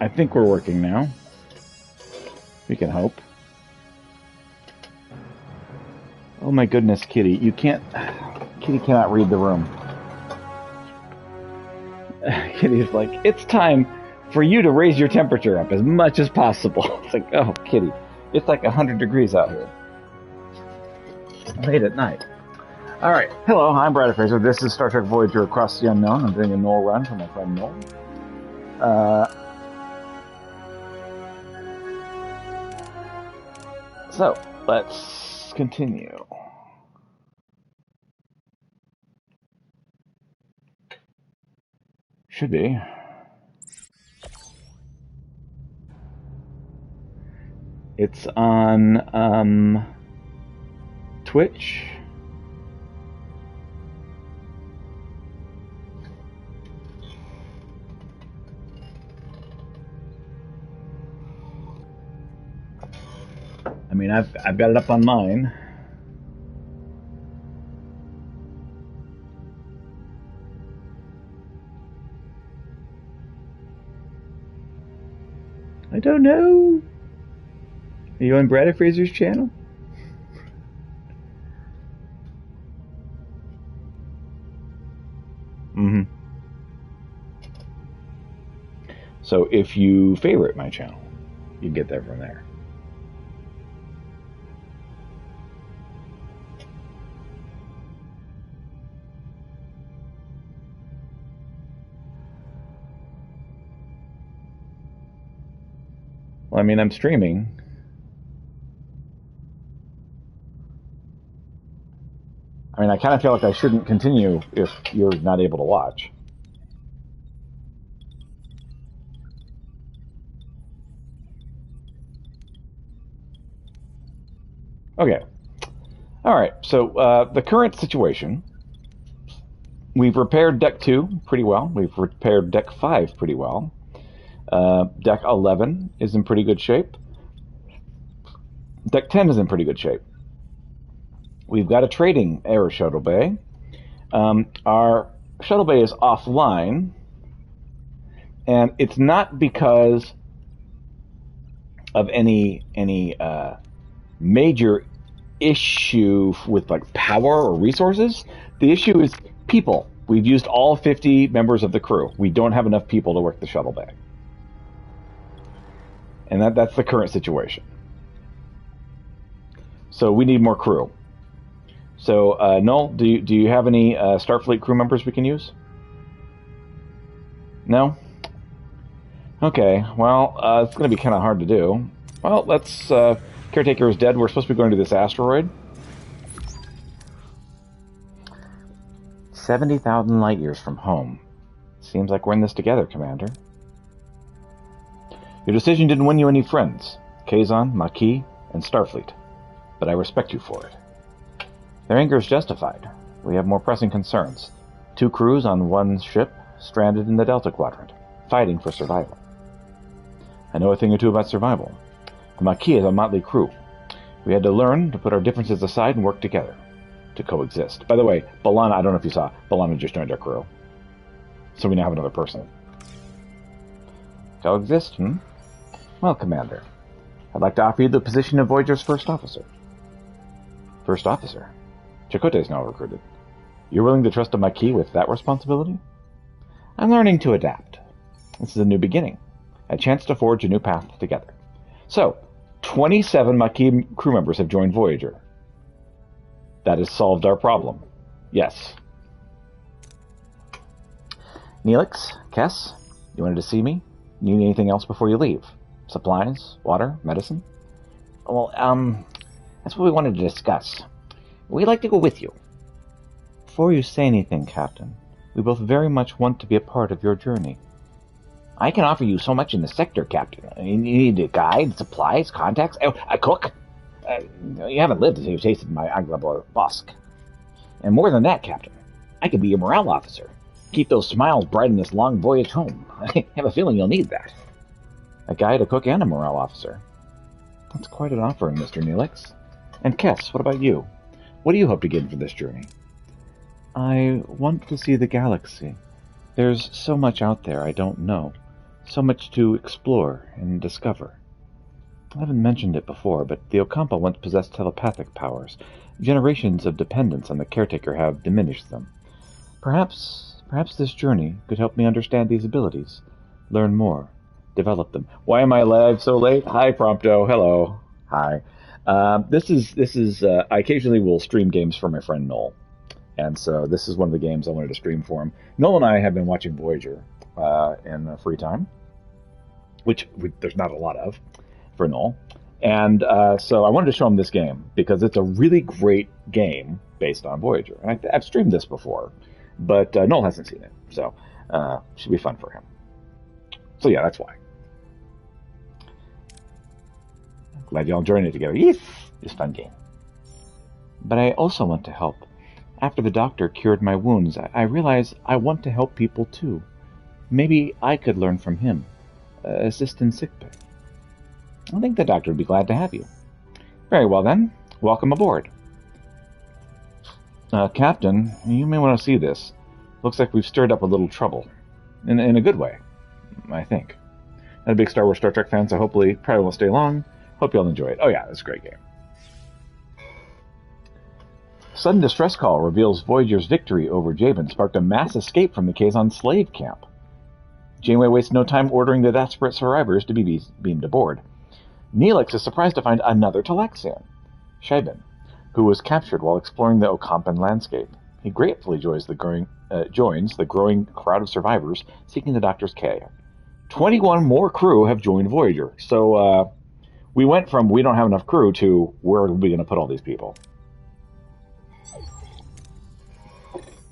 I think we're working now. We can hope. Oh my goodness, Kitty. You can't... Kitty cannot read the room. Kitty's like, it's time for you to raise your temperature up as much as possible. It's like, oh, Kitty, it's like 100 degrees out here. Late at night. Alright, hello, I'm Brad Fraser. This is Star Trek Voyager Across the Unknown. I'm doing a Noelrun for my friend Noel. So, let's continue. Should be. It's on Twitch. I mean, I've got it up on mine. I don't know. Are you on Brad Fraser's channel? Mm-hmm. So if you favorite my channel, you can get there from there. Well, I mean, I'm streaming. I mean, I kind of feel like I shouldn't continue if you're not able to watch. Okay. All right. So the current situation, we've repaired Deck 2 pretty well. We've repaired Deck 5 pretty well. Deck 11 is in pretty good shape. Deck 10 is in pretty good shape. We've got a trading air shuttle bay. Our shuttle bay is offline, and it's not because of any major issue with like power or resources. The issue is people. We've used all 50 members of the crew. We don't have enough people to work the shuttle bay. And that's the current situation. So we need more crew. So, Noel, do you have any Starfleet crew members we can use? No? Okay, well, it's going to be kind of hard to do. Well, let's... Caretaker is dead. We're supposed to be going to this asteroid. 70,000 light years from home. Seems like we're in this together, Commander. Your decision didn't win you any friends, Kazon, Maquis, and Starfleet, but I respect you for it. Their anger is justified. We have more pressing concerns. 2 crews on one ship, stranded in the Delta Quadrant, fighting for survival. I know a thing or two about survival. The Maquis is a motley crew. We had to learn to put our differences aside and work together, to coexist. By the way, B'Elanna, I don't know if you saw, B'Elanna just joined our crew. So we now have another person. Coexist, hmm? Well, Commander, I'd like to offer you the position of Voyager's first officer. First officer? Chakotay is now recruited. You're willing to trust a Maquis with that responsibility? I'm learning to adapt. This is a new beginning. A chance to forge a new path together. So, 27 Maquis crew members have joined Voyager. That has solved our problem. Yes. Neelix, Kess, you wanted to see me? Need anything else before you leave? Supplies, water, medicine? Well, that's what we wanted to discuss. We'd like to go with you. Before you say anything, Captain, we both very much want to be a part of your journey. I can offer you so much in the sector, Captain. You need a guide, supplies, contacts, a cook. You haven't lived until you've tasted my Agla Bosk. And more than that, Captain, I could be your morale officer. Keep those smiles bright in this long voyage home. I have a feeling you'll need that. A guide, a cook, and a morale officer. That's quite an offering, Mr. Neelix. And Kess, what about you? What do you hope to gain from this journey? I want to see the galaxy. There's so much out there I don't know. So much to explore and discover. I haven't mentioned it before, but the Okampa once possessed telepathic powers. Generations of dependence on the caretaker have diminished them. Perhaps this journey could help me understand these abilities, learn more, develop them. Why am I live so late? Hi, Prompto. Hello. Hi. This is. I occasionally will stream games for my friend Noel, and so this is one of the games I wanted to stream for him. Noel and I have been watching Voyager in free time, which there's not a lot of for Noel, and so I wanted to show him this game because it's a really great game based on Voyager. And I've streamed this before, but Noel hasn't seen it, so should be fun for him. So yeah, that's why. Glad y'all joined it together. Yes, it's a fun game. But I also want to help. After the doctor cured my wounds, I realize I want to help people too. Maybe I could learn from him, assist in sickbay. I think the doctor would be glad to have you. Very well then, welcome aboard. Captain, you may want to see this. Looks like we've stirred up a little trouble. In a good way, I think. I'm a big Star Wars Star Trek fan, so hopefully probably won't stay long. Hope you'll enjoy it. Oh yeah, it's a great game. Sudden distress call reveals Voyager's victory over Jabin sparked a mass escape from the Kazon slave camp. Janeway wastes no time ordering the desperate survivors to be beamed aboard. Neelix is surprised to find another Talaxian, Shaibin, who was captured while exploring the Okampan landscape. He gratefully joins the growing crowd of survivors seeking the Doctor's care. 21 more crew have joined Voyager, so we went from we don't have enough crew to where are we going to put all these people?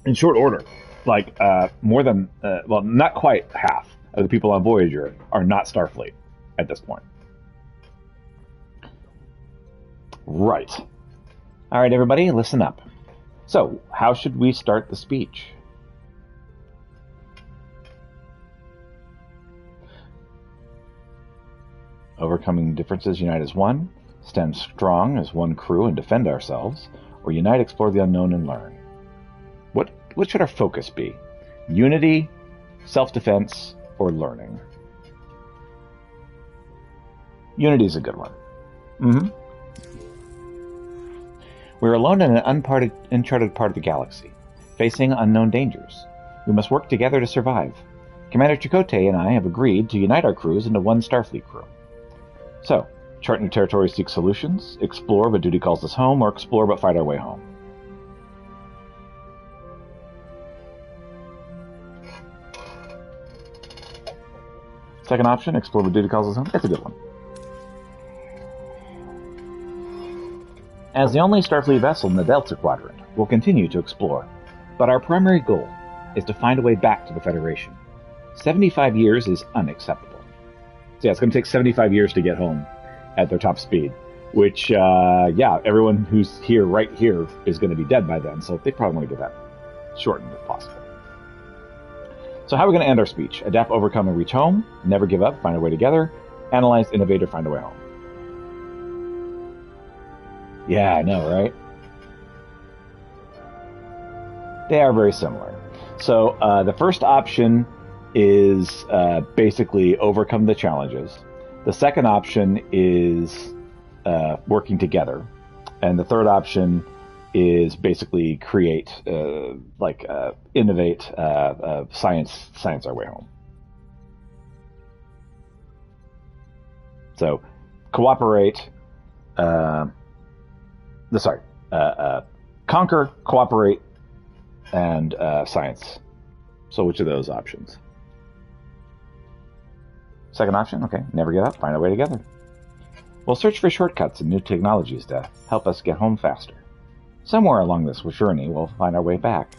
In short order, like more than, well, not quite half of the people on Voyager are not Starfleet at this point. Right. All right, everybody, listen up. So, how should we start the speech? Overcoming differences, unite as one, stand strong as one crew and defend ourselves, or unite, explore the unknown, and learn. What should our focus be? Unity, self-defense, or learning? Unity is a good one. We're alone in an uncharted part of the galaxy, facing unknown dangers. We must work together to survive. Commander Chakotay and I have agreed to unite our crews into one Starfleet crew. So, chart new territory, seek solutions, explore but duty calls us home, or explore but fight our way home. Second option, explore but duty calls us home. That's a good one. As the only Starfleet vessel in the Delta Quadrant, we'll continue to explore, but our primary goal is to find a way back to the Federation. 75 years is unacceptable. So yeah, it's going to take 75 years to get home at their top speed, which, yeah, everyone who's here, right here, is going to be dead by then, so they probably want to get that shortened if possible. So how are we going to end our speech? Adapt, overcome, and reach home. Never give up, find a way together. Analyze, innovate, or find a way home. Yeah, I know, right? They are very similar. So the first option is basically overcome the challenges. The second option is working together. And the third option is basically create, innovate, science our way home. So cooperate, conquer, cooperate, and science. So which of those options? Second option, okay, never give up, find our way together. We'll search for shortcuts and new technologies to help us get home faster. Somewhere along this journey, we'll find our way back.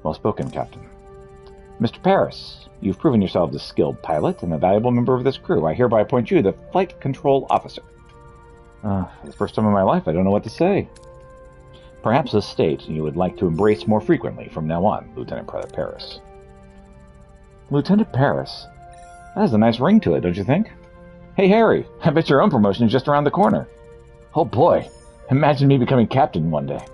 Well spoken, Captain. Mr. Paris, you've proven yourself a skilled pilot and a valuable member of this crew. I hereby appoint you the Flight Control Officer. For the first time in my life, I don't know what to say. Perhaps a state you would like to embrace more frequently from now on, Lieutenant Paris. Lieutenant Paris? That has a nice ring to it, don't you think? Hey, Harry, I bet your own promotion is just around the corner. Oh boy, imagine me becoming captain one day.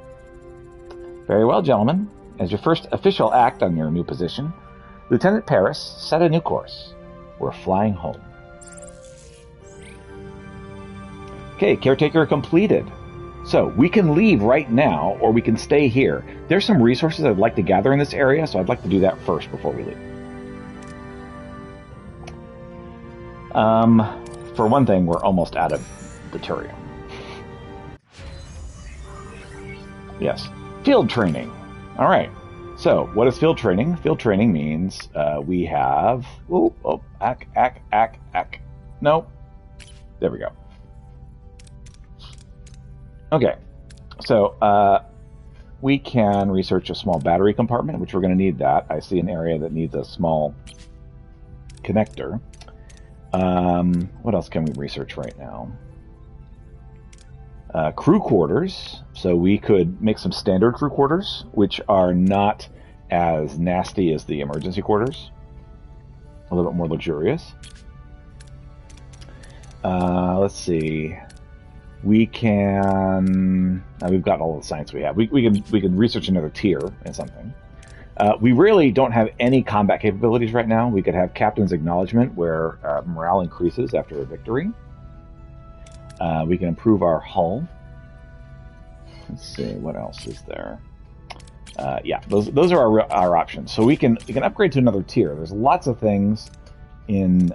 Very well, gentlemen. As your first official act on your new position, Lieutenant Paris set a new course. We're flying home. Okay, caretaker completed. So we can leave right now, or we can stay here. There's some resources I'd like to gather in this area, so I'd like to do that first before we leave. For one thing, we're almost out of deuterium. Yes. Field training. All right. So, what is field training? Field training means we have... No. There we go. Okay. So, we can research a small battery compartment, which we're going to need that. I see an area that needs a small connector. What else can we research right now? Crew quarters. So we could make some standard crew quarters, which are not as nasty as the emergency quarters. A little bit more luxurious. Let's see. We can... we've got all the science we have. We can research another tier and something. We really don't have any combat capabilities right now. We could have Captain's Acknowledgement, where morale increases after a victory. We can improve our hull. Let's see, what else is there? Yeah, those are our options. So we can upgrade to another tier. There's lots of things in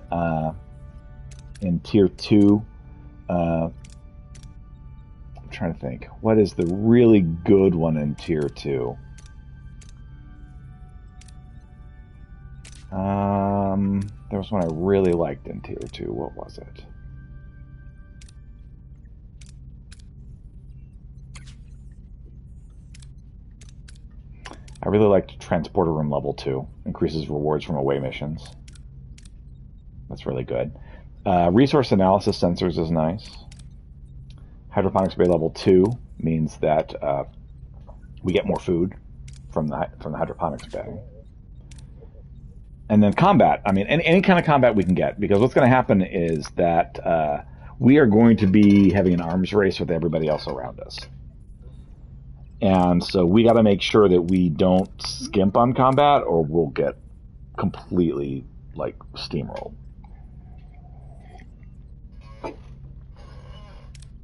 tier 2. I'm trying to think. What is the really good one in tier 2? There was one I really liked in tier 2. What was it? I really liked Transporter Room Level 2. Increases rewards from away missions. That's really good. Resource Analysis Sensors is nice. Hydroponics Bay Level 2 means that we get more food from the Hydroponics Bay. And then combat. I mean, any kind of combat we can get. Because what's going to happen is that we are going to be having an arms race with everybody else around us. And so we got to make sure that we don't skimp on combat, or we'll get completely, like, steamrolled.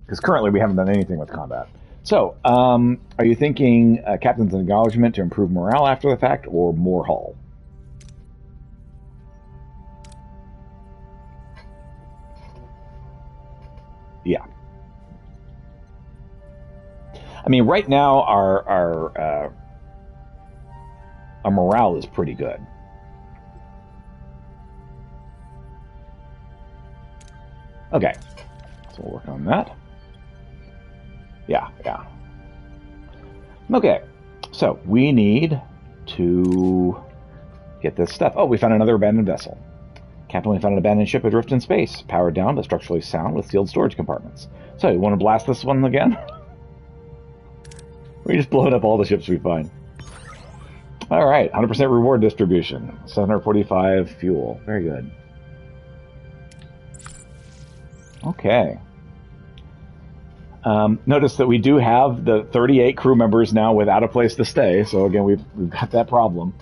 Because currently we haven't done anything with combat. So, are you thinking Captain's Acknowledgement to improve morale after the fact, or more hull? Yeah. I mean, right now our morale is pretty good. Okay, so we'll work on that. Yeah. Okay, so we need to get this stuff. Oh, we found another abandoned vessel. Captain, we found an abandoned ship adrift in space, powered down but structurally sound with sealed storage compartments. So, you want to blast this one again? We just blowing up all the ships we find. Alright, 100% reward distribution. 745 fuel. Very good. Okay. Notice that we do have the 38 crew members now without a place to stay. So again, we've got that problem.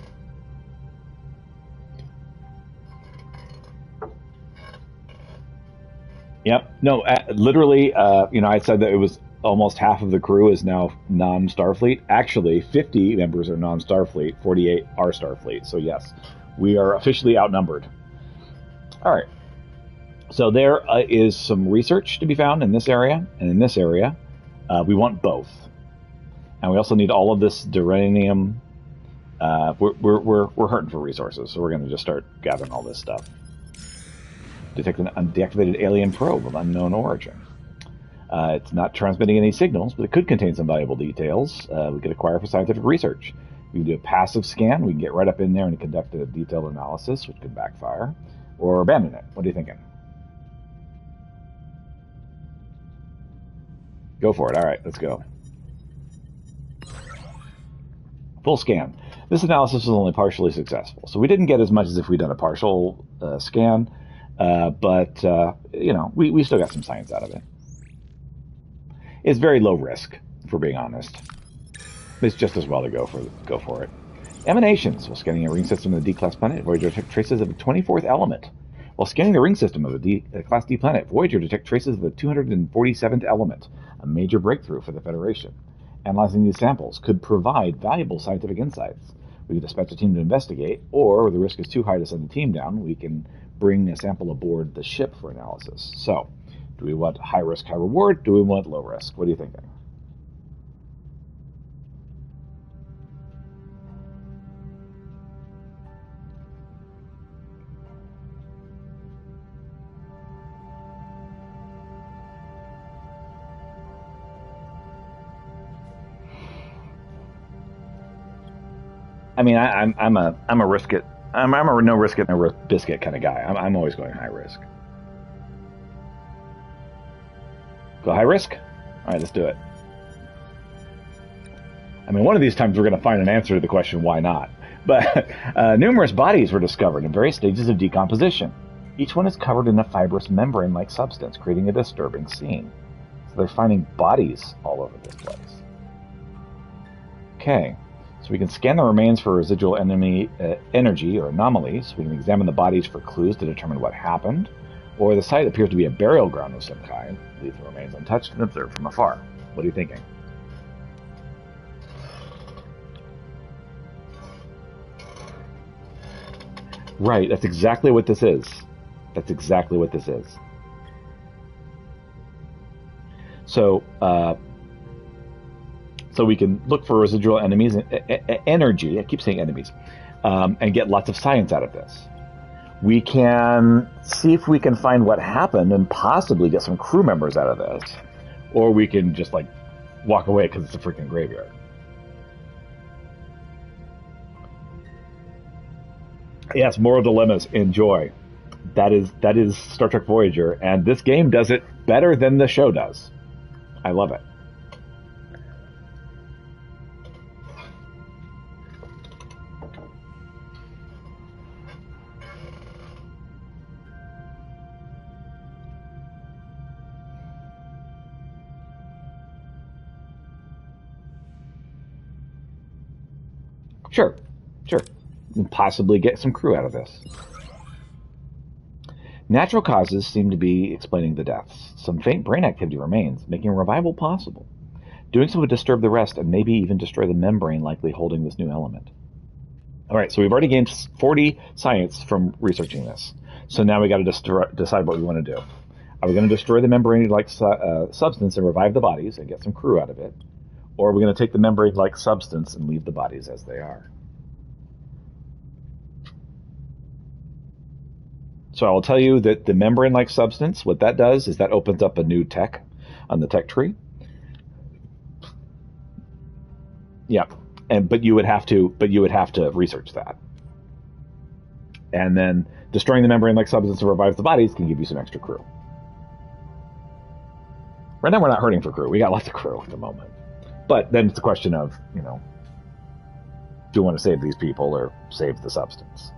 Yep. No, literally, I said that it was almost half of the crew is now non-Starfleet. Actually, 50 members are non-Starfleet, 48 are Starfleet. So yes, we are officially outnumbered. All right. So there is some research to be found in this area, and in this area, we want both. And we also need all of this duranium. We're hurting for resources, so we're going to just start gathering all this stuff. Detect an undeactivated alien probe of unknown origin. It's not transmitting any signals, but it could contain some valuable details we could acquire for scientific research. We can do a passive scan. We can get right up in there and conduct a detailed analysis, which could backfire, or abandon it. What are you thinking? Go for it. All right, let's go. Full scan. This analysis was only partially successful, so we didn't get as much as if we'd done a partial scan, but we still got some science out of it. It's very low risk, if we're being honest. It's just as well to go for it. Emanations. While scanning a ring system in the D-class planet, Voyager took traces of a 24th element. While scanning the ring system of a Class D planet, Voyager detects traces of the 247th element, a major breakthrough for the Federation. Analyzing these samples could provide valuable scientific insights. We could dispatch a team to investigate, or where the risk is too high to send the team down, we can bring a sample aboard the ship for analysis. So, do we want high risk, high reward? Do we want low risk? What are you thinking? I mean, I'm a risk it. I'm a no risk it, no biscuit kind of guy. I'm always going high risk. Go high risk? All right, let's do it. I mean, one of these times we're going to find an answer to the question, why not? But numerous bodies were discovered in various stages of decomposition. Each one is covered in a fibrous membrane-like substance, creating a disturbing scene. So they're finding bodies all over this place. Okay. So we can scan the remains for residual energy or anomalies. We can examine the bodies for clues to determine what happened. Or the site appears to be a burial ground of some kind. Leave the remains untouched and observe from afar. What are you thinking? Right, that's exactly what this is. That's exactly what this is. So, so we can look for residual energy, I keep saying enemies, and get lots of science out of this. We can see if we can find what happened and possibly get some crew members out of this. Or we can just, like, walk away because it's a freaking graveyard. Yes, moral dilemmas, enjoy. That is Star Trek Voyager, and this game does it better than the show does. I love it. Sure. And possibly get some crew out of this. Natural causes seem to be explaining the deaths. Some faint brain activity remains, making a revival possible. Doing so would disturb the rest and maybe even destroy the membrane likely holding this new element. Alright, so we've already gained 40 science from researching this. So now we got to decide what we want to do. Are we going to destroy the membrane-like substance and revive the bodies and get some crew out of it? Or are we going to take the membrane-like substance and leave the bodies as they are? So I will tell you that the membrane-like substance, what that does is that opens up a new tech on the tech tree. Yeah, but you would have to research that. And then destroying the membrane-like substance to revive the bodies can give you some extra crew. Right now we're not hurting for crew. We got lots of crew at the moment. But then it's a question of, do you want to save these people or save the substance?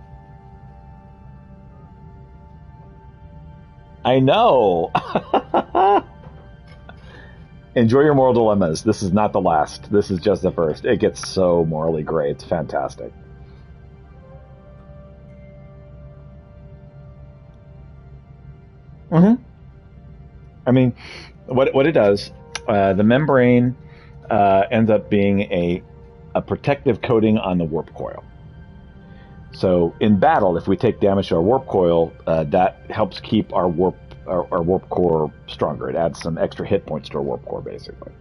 I know! Enjoy your moral dilemmas. This is not the last. This is just the first. It gets so morally gray. It's fantastic. Mm-hmm. I mean, what it does, the membrane ends up being a protective coating on the warp coil. So in battle, if we take damage to our warp coil, that helps keep our warp core stronger. It adds some extra hit points to our warp core, basically.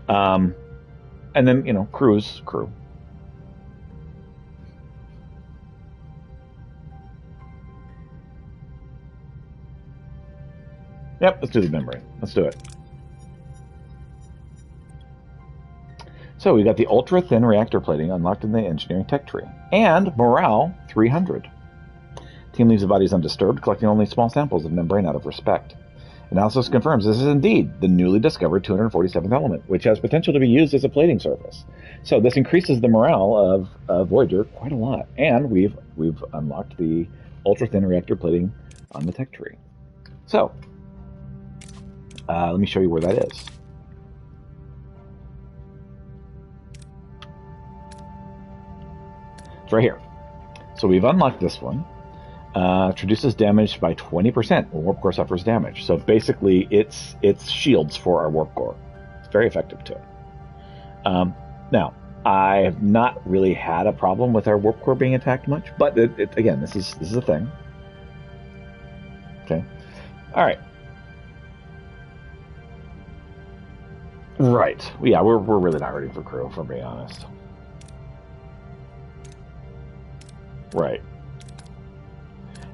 And then, crew. Yep, let's do the membrane. Let's do it. So we got the ultra-thin reactor plating unlocked in the engineering tech tree. And morale 300. Team leaves the bodies undisturbed, collecting only small samples of membrane out of respect. Analysis confirms this is indeed the newly discovered 247th element, which has potential to be used as a plating surface. So this increases the morale of Voyager quite a lot. And we've unlocked the ultra-thin reactor plating on the tech tree. So, let me show you where that is. It's right here. So we've unlocked this one. Reduces damage by 20% when warp core suffers damage. So basically, it's shields for our warp core. It's very effective too. Now, I have not really had a problem with our warp core being attacked much, but again, this is a thing. Okay, all right, right. Yeah, we're really not ready for crew, if I'm being honest. Right.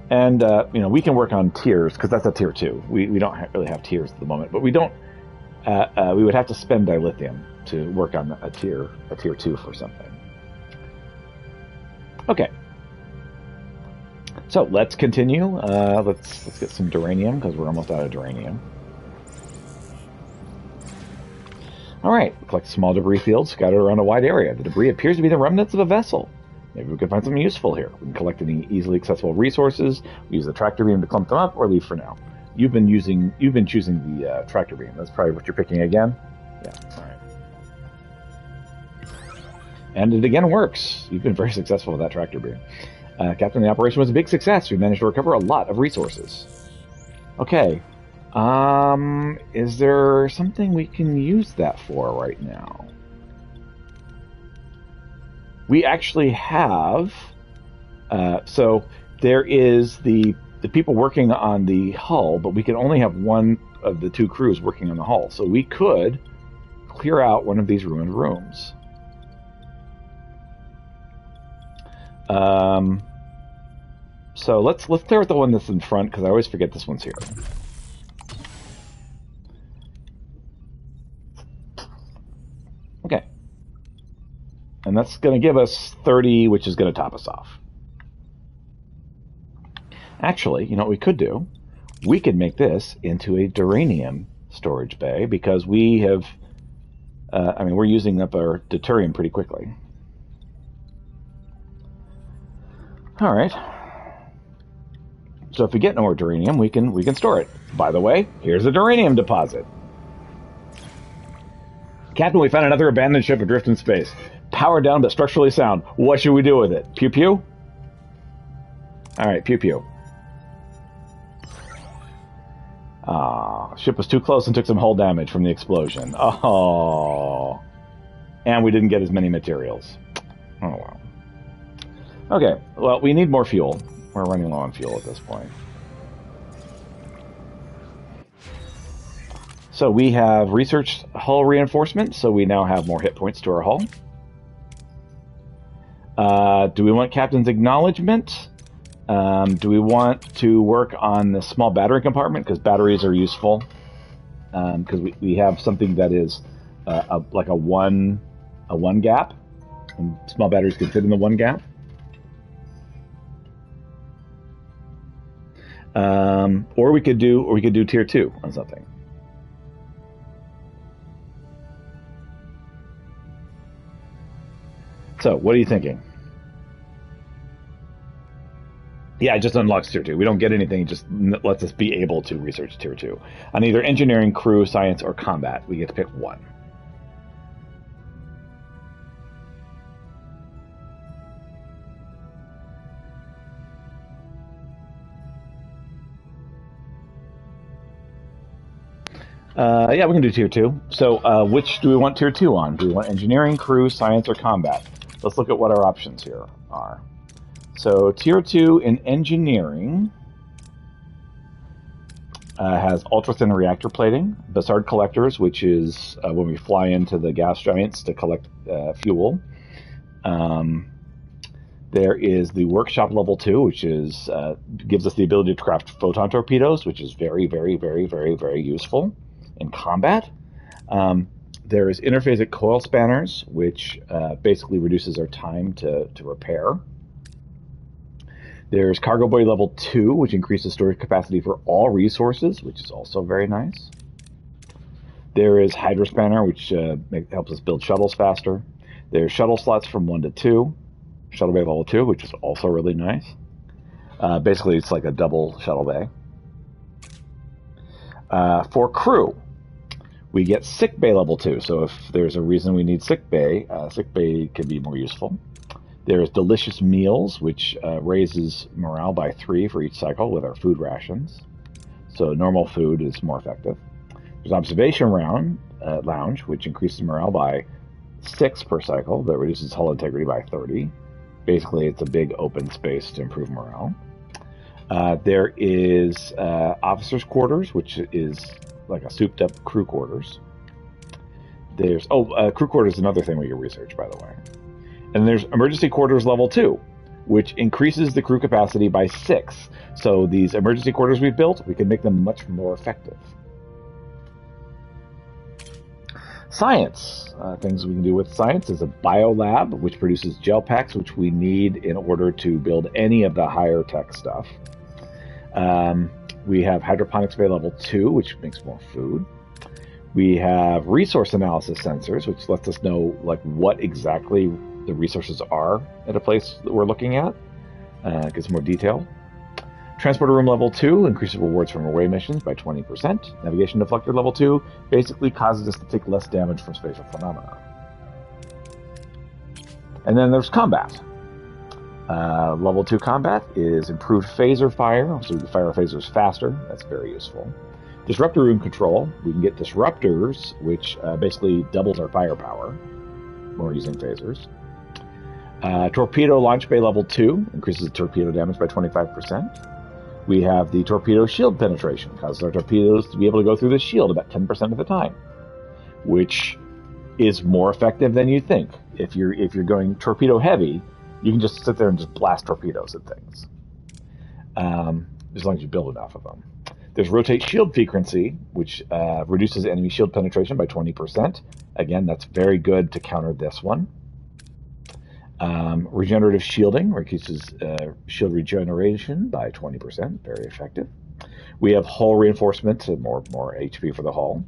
And we can work on tiers because that's a tier 2. We don't really have tiers at the moment, but we don't. We would have to spend dilithium to work on a tier 2 for something. Okay. So let's continue. Let's get some duranium because we're almost out of duranium. All right. Collect small debris fields scattered around a wide area. The debris appears to be the remnants of a vessel. Maybe we can find something useful here. We can collect any easily accessible resources. We use the tractor beam to clump them up, or leave for now. You've been choosing the tractor beam. That's probably what you're picking again. Yeah. All right. And it again works. You've been very successful with that tractor beam. Captain, the operation was a big success. We managed to recover a lot of resources. Okay. Is there something we can use that for right now? We actually have, so there is the people working on the hull, but we can only have one of the 2 crews working on the hull. So we could clear out one of these ruined rooms. So let's clear out the one that's in front because I always forget this one's here. Okay. And that's going to give us 30, which is going to top us off. Actually, you know what we could do? We could make this into a duranium storage bay because we have... we're using up our deuterium pretty quickly. All right. So if we get no more duranium, we can store it. By the way, here's a duranium deposit. Captain, we found another abandoned ship adrift in space. Powered down but structurally sound. What should we do with it? Pew pew? Alright, pew pew. Ship was too close and took some hull damage from the explosion. Oh. And we didn't get as many materials. Oh, well. Okay, well, we need more fuel. We're running low on fuel at this point. So we have researched hull reinforcement, so we now have more hit points to our hull. Do we want Captain's acknowledgement? Do we want to work on the small battery compartment? Because batteries are useful. Because we have something that is like a one gap. And small batteries can fit in the one gap. Or we could do tier 2 on something. So, what are you thinking? Yeah, it just unlocks tier 2. We don't get anything, it just lets us be able to research tier 2. On either engineering, crew, science, or combat, we get to pick one. Yeah, we can do tier 2. So, which do we want tier 2 on? Do we want engineering, crew, science, or combat? Let's look at what our options here are. So, tier 2 in engineering has ultra-thin reactor plating, Bassard collectors, which is when we fly into the gas giants to collect fuel. There is the workshop level 2, which is gives us the ability to craft photon torpedoes, which is very, very, very, very, very useful in combat. There is interphasic coil spanners, which basically reduces our time to repair. There's cargo buoy level 2, which increases storage capacity for all resources, which is also very nice. There is hydrospanner, which helps us build shuttles faster. There's shuttle slots from 1 to 2. Shuttle bay level 2, which is also really nice. Basically, it's like a double shuttle bay. For crew, we get sick bay level 2. So if there's a reason we need sick bay can be more useful. There's delicious meals, which raises morale by 3 for each cycle with our food rations. So normal food is more effective. There's observation lounge, which increases morale by 6 per cycle. That reduces hull integrity by 30. Basically, it's a big open space to improve morale. There is officers' quarters, which is like a souped-up crew quarters. There's crew quarters is another thing we can research, by the way. And there's emergency quarters level 2, which increases the crew capacity by 6. So these emergency quarters we've built, we can make them much more effective. Science. Things we can do with science is a biolab, which produces gel packs, which we need in order to build any of the higher tech stuff. We have hydroponics bay level 2, which makes more food. We have resource analysis sensors, which lets us know like what exactly the resources are at a place that we're looking at. Gives more detail. Transporter room level 2 increases rewards from away missions by 20%. Navigation deflector level 2 basically causes us to take less damage from spatial phenomena. And then there's combat. Level 2 combat is improved phaser fire, so we can fire our phasers faster. That's very useful. Disruptor room control. We can get disruptors, which basically doubles our firepower when we're using phasers. Torpedo launch bay level 2 increases torpedo damage by 25%. We have the torpedo shield penetration, causes our torpedoes to be able to go through the shield about 10% of the time, which is more effective than you think. If you're going torpedo heavy, you can just sit there and just blast torpedoes at things, as long as you build enough of them. There's rotate shield frequency, which reduces enemy shield penetration by 20%. Again, that's very good to counter this one. Regenerative shielding reduces shield regeneration by 20%. Very effective. We have hull reinforcement, more HP for the hull.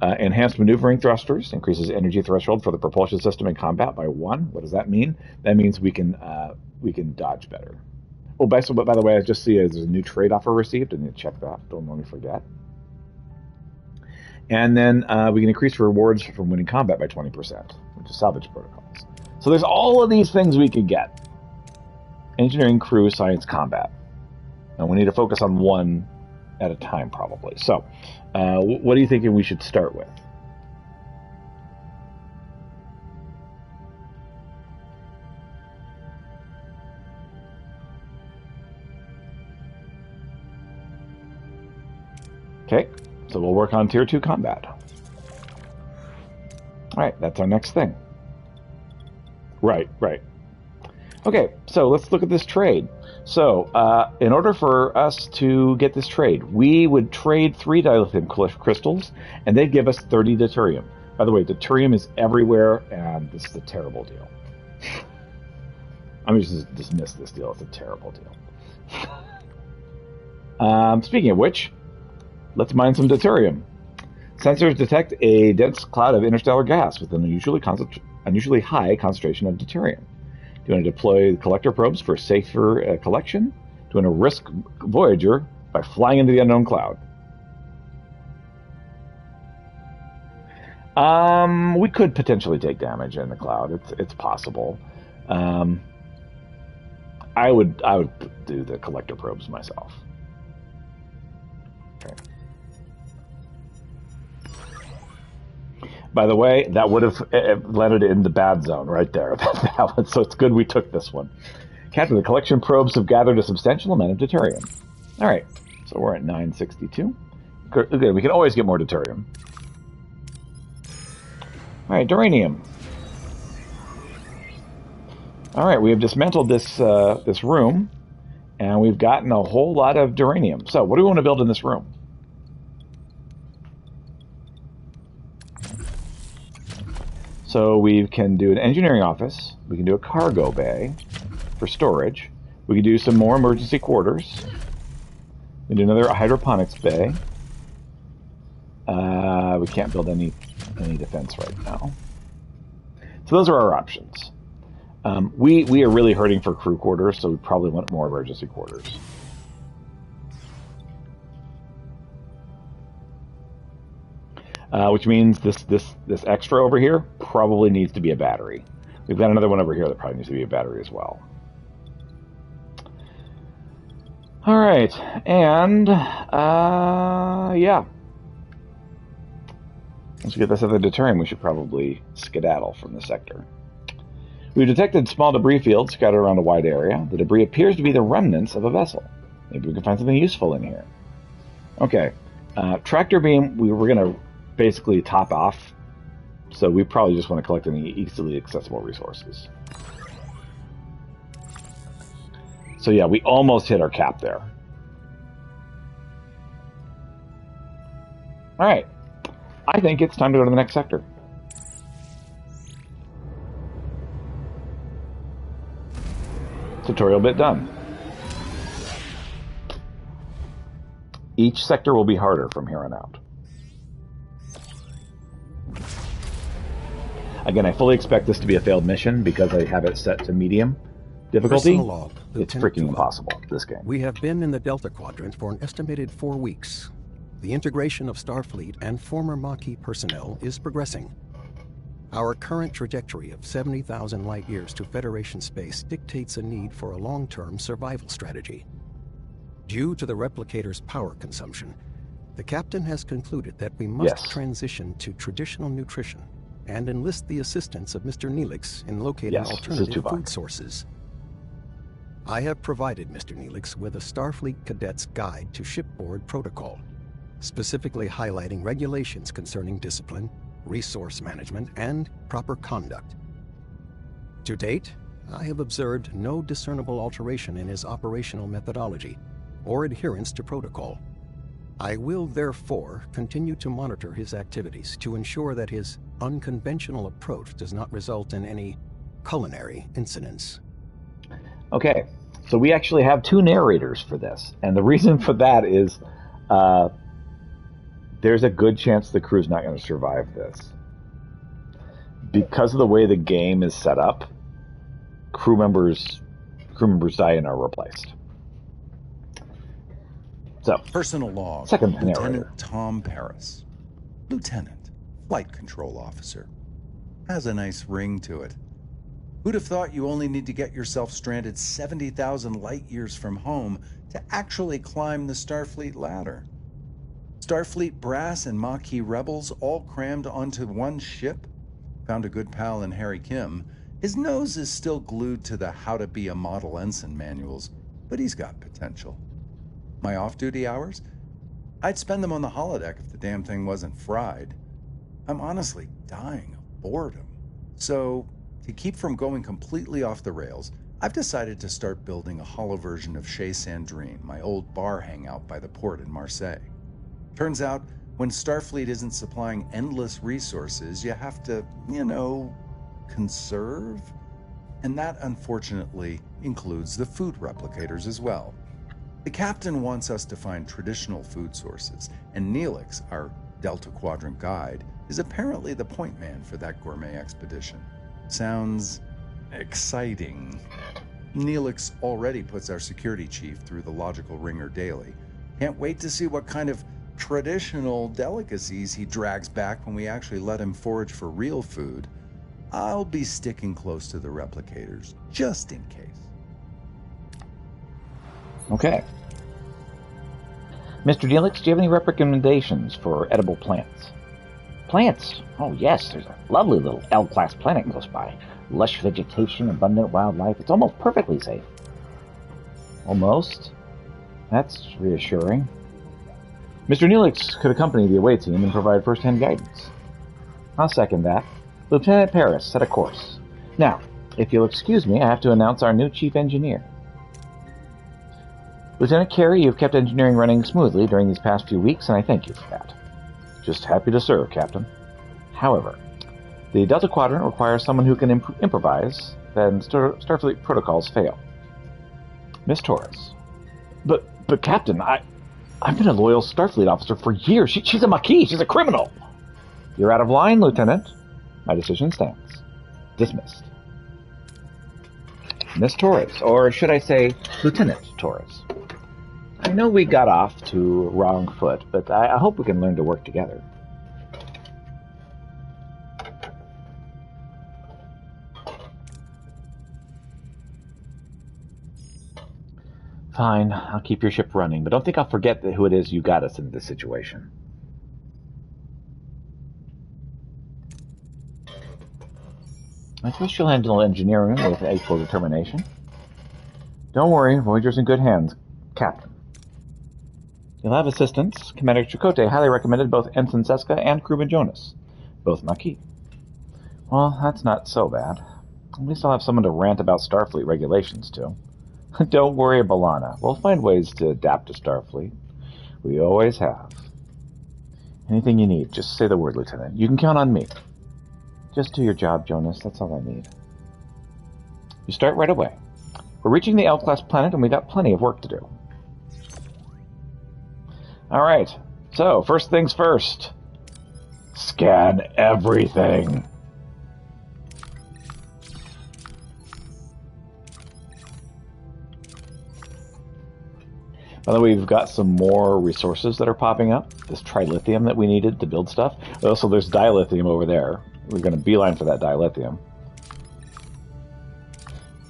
Enhanced maneuvering thrusters increases energy threshold for the propulsion system in combat by 1. What does that mean? That means we can dodge better. Oh, by the way, I just see there's a new trade offer received. I need to check that. Don't let me forget. And then we can increase rewards from winning combat by 20%, which is salvage protocols. So there's all of these things we could get. Engineering, crew, science, combat. And we need to focus on one at a time, probably. So what are you thinking we should start with? Okay, so we'll work on Tier 2 combat. All right, that's our next thing. Right. Okay, so let's look at this trade. So, in order for us to get this trade, we would trade 3 dilithium crystals, and they'd give us 30 deuterium. By the way, deuterium is everywhere, and this is a terrible deal. I'm just dismiss this deal. It's a terrible deal. Speaking of which, let's mine some deuterium. Sensors detect a dense cloud of interstellar gas with an unusually high concentration of deuterium. Do you want to deploy the collector probes for safer collection? Do you want to risk Voyager by flying into the unknown cloud? We could potentially take damage in the cloud. It's possible. I would do the collector probes myself. Okay. By the way, that would have landed in the bad zone right there. So it's good we took this one. Captain, the collection probes have gathered a substantial amount of deuterium. All right, so we're at 962. Good, we can always get more deuterium. All right, duranium. All right, we have dismantled this this room, and we've gotten a whole lot of duranium. So what do we want to build in this room? So we can do an engineering office. We can do a cargo bay for storage. We can do some more emergency quarters. We can do another hydroponics bay. We can't build any defense right now. So those are our options. We are really hurting for crew quarters, so we probably want more emergency quarters. Which means this extra over here probably needs to be a battery. We've got another one over here that probably needs to be a battery as well. All right, and yeah. Once we get this other deterrent, we should probably skedaddle from the sector. We've detected small debris fields scattered around a wide area. The debris appears to be the remnants of a vessel. Maybe we can find something useful in here. Okay, tractor beam, we were going to basically top off, so we probably just want to collect any easily accessible resources. So yeah, we almost hit our cap there. All right, I think it's time to go to the next sector. Tutorial bit done. Each sector will be harder from here on out. Again, I fully expect this to be a failed mission because I have it set to medium difficulty. It's freaking impossible, this game. We have been in the Delta Quadrant for an estimated 4 weeks. The integration of Starfleet and former Maquis personnel is progressing. Our current trajectory of 70,000 light-years to Federation space dictates a need for a long-term survival strategy. Due to the replicator's power consumption, the captain has concluded that we must transition to traditional nutrition and enlist the assistance of Mr. Neelix in locating alternative food sources. I have provided Mr. Neelix with a Starfleet Cadet's Guide to Shipboard Protocol, specifically highlighting regulations concerning discipline, resource management, and proper conduct. To date, I have observed no discernible alteration in his operational methodology or adherence to protocol. I will therefore continue to monitor his activities to ensure that his unconventional approach does not result in any culinary incidents. Okay, so we actually have 2 narrators for this, and the reason for that is there's a good chance the crew's not going to survive this. Because of the way the game is set up, crew members die and are replaced. So, personal log. Second Lieutenant narrator. Tom Paris. Lieutenant, Flight Control Officer. Has a nice ring to it. Who'd have thought you only need to get yourself stranded 70,000 light-years from home to actually climb the Starfleet ladder? Starfleet brass and Maquis rebels all crammed onto one ship? Found a good pal in Harry Kim. His nose is still glued to the How to Be a Model Ensign manuals, but he's got potential. My off-duty hours? I'd spend them on the holodeck if the damn thing wasn't fried. I'm honestly dying of boredom. So, to keep from going completely off the rails, I've decided to start building a holo version of Chez Sandrine, my old bar hangout by the port in Marseille. Turns out, when Starfleet isn't supplying endless resources, you have to, conserve. And that, unfortunately, includes the food replicators as well. The captain wants us to find traditional food sources, and Neelix, our Delta Quadrant guide, is apparently the point man for that gourmet expedition. Sounds exciting. Neelix already puts our security chief through the logical ringer daily. Can't wait to see what kind of traditional delicacies he drags back when we actually let him forage for real food. I'll be sticking close to the replicators, just in case. Okay. Mr. Neelix, do you have any recommendations for edible plants? Plants? Oh, yes. There's a lovely little L-class planet close by. Lush vegetation, abundant wildlife. It's almost perfectly safe. Almost? That's reassuring. Mr. Neelix could accompany the away team and provide first-hand guidance. I'll second that. Lieutenant Paris, set a course. Now, if you'll excuse me, I have to announce our new chief engineer. Lieutenant Carey, you've kept engineering running smoothly during these past few weeks, and I thank you for that. Just happy to serve, Captain. However, the Delta Quadrant requires someone who can improvise, then Starfleet protocols fail. Miss Torres. But Captain, I've been a loyal Starfleet officer for years. She's a Maquis. She's a criminal. You're out of line, Lieutenant. My decision stands. Dismissed. Miss Torres, or should I say, Lieutenant Torres. I know we got off to wrong foot, but I hope we can learn to work together. Fine, I'll keep your ship running, but don't think I'll forget who it is you got us into this situation. I trust you'll handle engineering with equal determination. Don't worry, Voyager's in good hands, Captain. You'll have assistance. Commander Chakotay highly recommended both Ensign Seska and Crewman Jonas, both Maquis. Well, that's not so bad. At least I'll have someone to rant about Starfleet regulations to. Don't worry, B'Elanna. We'll find ways to adapt to Starfleet. We always have. Anything you need, just say the word, Lieutenant. You can count on me. Just do your job, Jonas. That's all I need. You start right away. We're reaching the L-class planet, and we've got plenty of work to do. Alright, so first things first. Scan everything. By the way, we've got some more resources that are popping up. This trilithium that we needed to build stuff. Also, there's dilithium over there. We're going to beeline for that dilithium.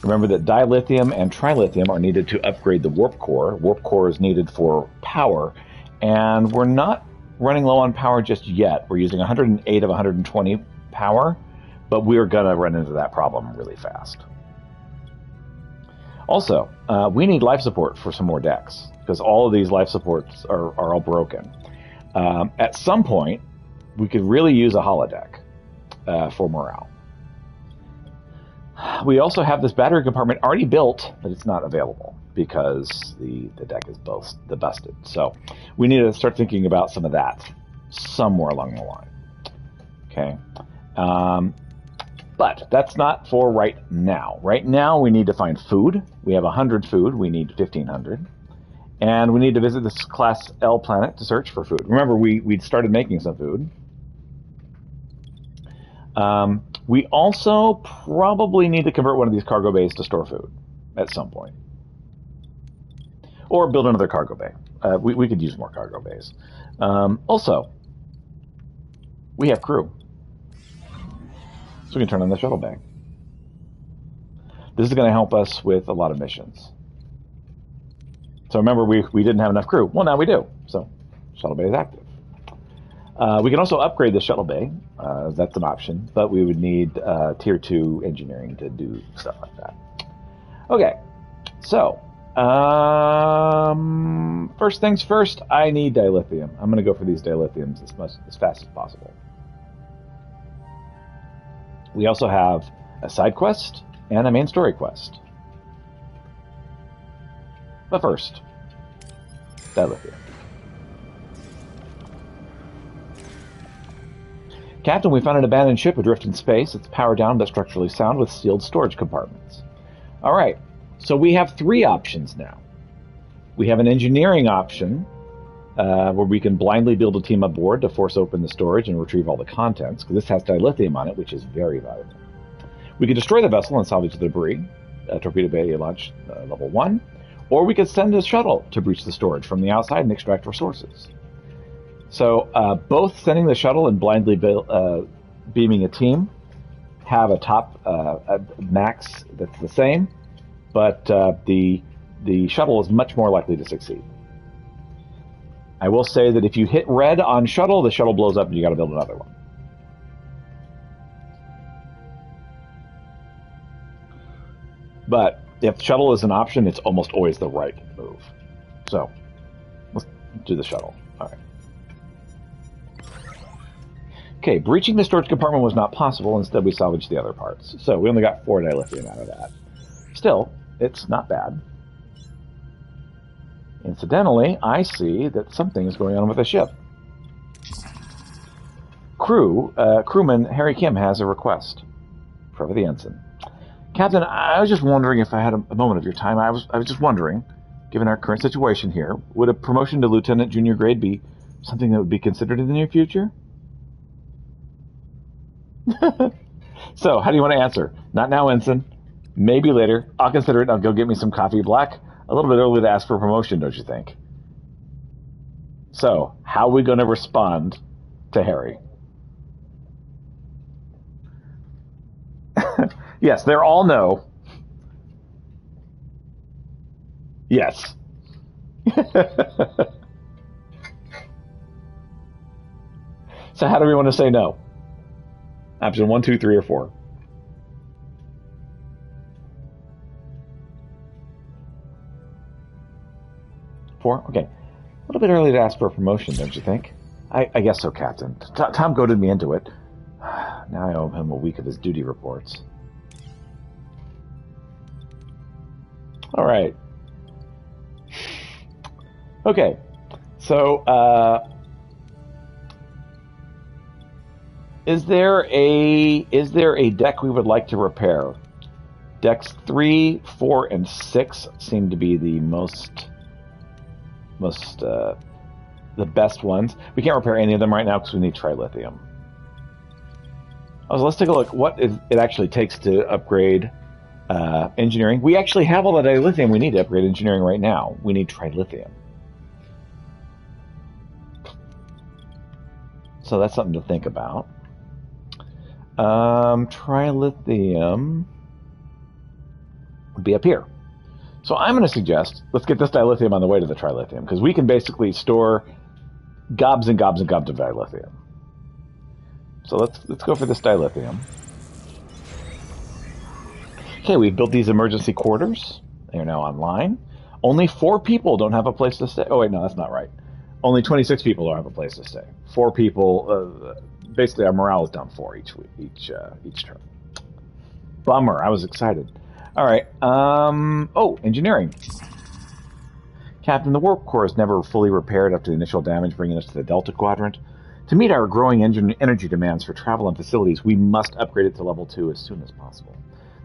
Remember that dilithium and trilithium are needed to upgrade the warp core. Warp core is needed for power, and we're not running low on power just yet. We're using 108 of 120 power, but we're going to run into that problem really fast. Also, we need life support for some more decks, because all of these life supports are all broken. At some point, we could really use a holodeck for morale. We also have this battery compartment already built, but it's not available because the deck is busted. So we need to start thinking about some of that somewhere along the line. Okay. But that's not for right now. Right now, we need to find food. We have 100 food. We need 1,500. And we need to visit this Class L planet to search for food. Remember, we'd started making some food. We also probably need to convert one of these cargo bays to store food at some point. Or build another cargo bay. We could use more cargo bays. Also, we have crew. So we can turn on the shuttle bay. This is going to help us with a lot of missions. So remember, we didn't have enough crew. Well, now we do. So shuttle bay is active. We can also upgrade the shuttle bay. That's an option. But we would need Tier 2 engineering to do stuff like that. Okay. So, first things first, I need dilithium. I'm going to go for these dilithiums as fast as possible. We also have a side quest and a main story quest. But first, dilithium. Captain, we found an abandoned ship adrift in space. It's powered down but structurally sound with sealed storage compartments. All right, so we have 3 options now. We have an engineering option where we can blindly build a team aboard to force open the storage and retrieve all the contents, because this has dilithium on it, which is very valuable. We can destroy the vessel and salvage the debris, torpedo bay launch level 1, or we could send a shuttle to breach the storage from the outside and extract resources. So both sending the shuttle and blindly beaming a team have a top max that's the same, but the shuttle is much more likely to succeed. I will say that if you hit red on shuttle, the shuttle blows up and you got to build another one. But if shuttle is an option, it's almost always the right move. So let's do the shuttle. All right. Okay, breaching the storage compartment was not possible. Instead, we salvaged the other parts. So we only got 4 dilithium out of that. Still, it's not bad. Incidentally, I see that something is going on with the ship. Crewman Harry Kim has a request. Forever the ensign. Captain, I was just wondering if I had a moment of your time. I was just wondering, given our current situation here, would a promotion to Lieutenant Junior grade be something that would be considered in the near future? So, how do you want to answer? Not now, ensign. Maybe later. I'll consider it. I'll go get me some coffee black. A little bit early to ask for promotion, don't you think? So, how are we going to respond to Harry? Yes, they're all no. Yes. So how do we want to say no? Option 1, 2, 3, or 4? 4? Okay. A little bit early to ask for a promotion, don't you think? I guess so, Captain. Tom goaded me into it. Now I owe him a week of his duty reports. All right. Okay. So, is there a deck we would like to repair? Decks 3, 4, and 6 seem to be the the best ones. We can't repair any of them right now because we need trilithium. So let's take a look what it actually takes to upgrade engineering. We actually have all the dilithium we need to upgrade engineering right now. We need trilithium. So that's something to think about. Trilithium would be up here. So I'm going to suggest let's get this dilithium on the way to the trilithium because we can basically store gobs and gobs and gobs of dilithium. So let's go for this dilithium. Okay, we've built these emergency quarters. They're now online. Only 4 people don't have a place to stay. Oh wait, no, that's not right. Only 26 people don't have a place to stay. 4 people. Basically, our morale is down 4 each turn. Bummer. I was excited. All right. Oh, engineering. Captain, the warp core is never fully repaired after the initial damage, bringing us to the Delta Quadrant. To meet our growing energy demands for travel and facilities, we must upgrade it to level 2 as soon as possible.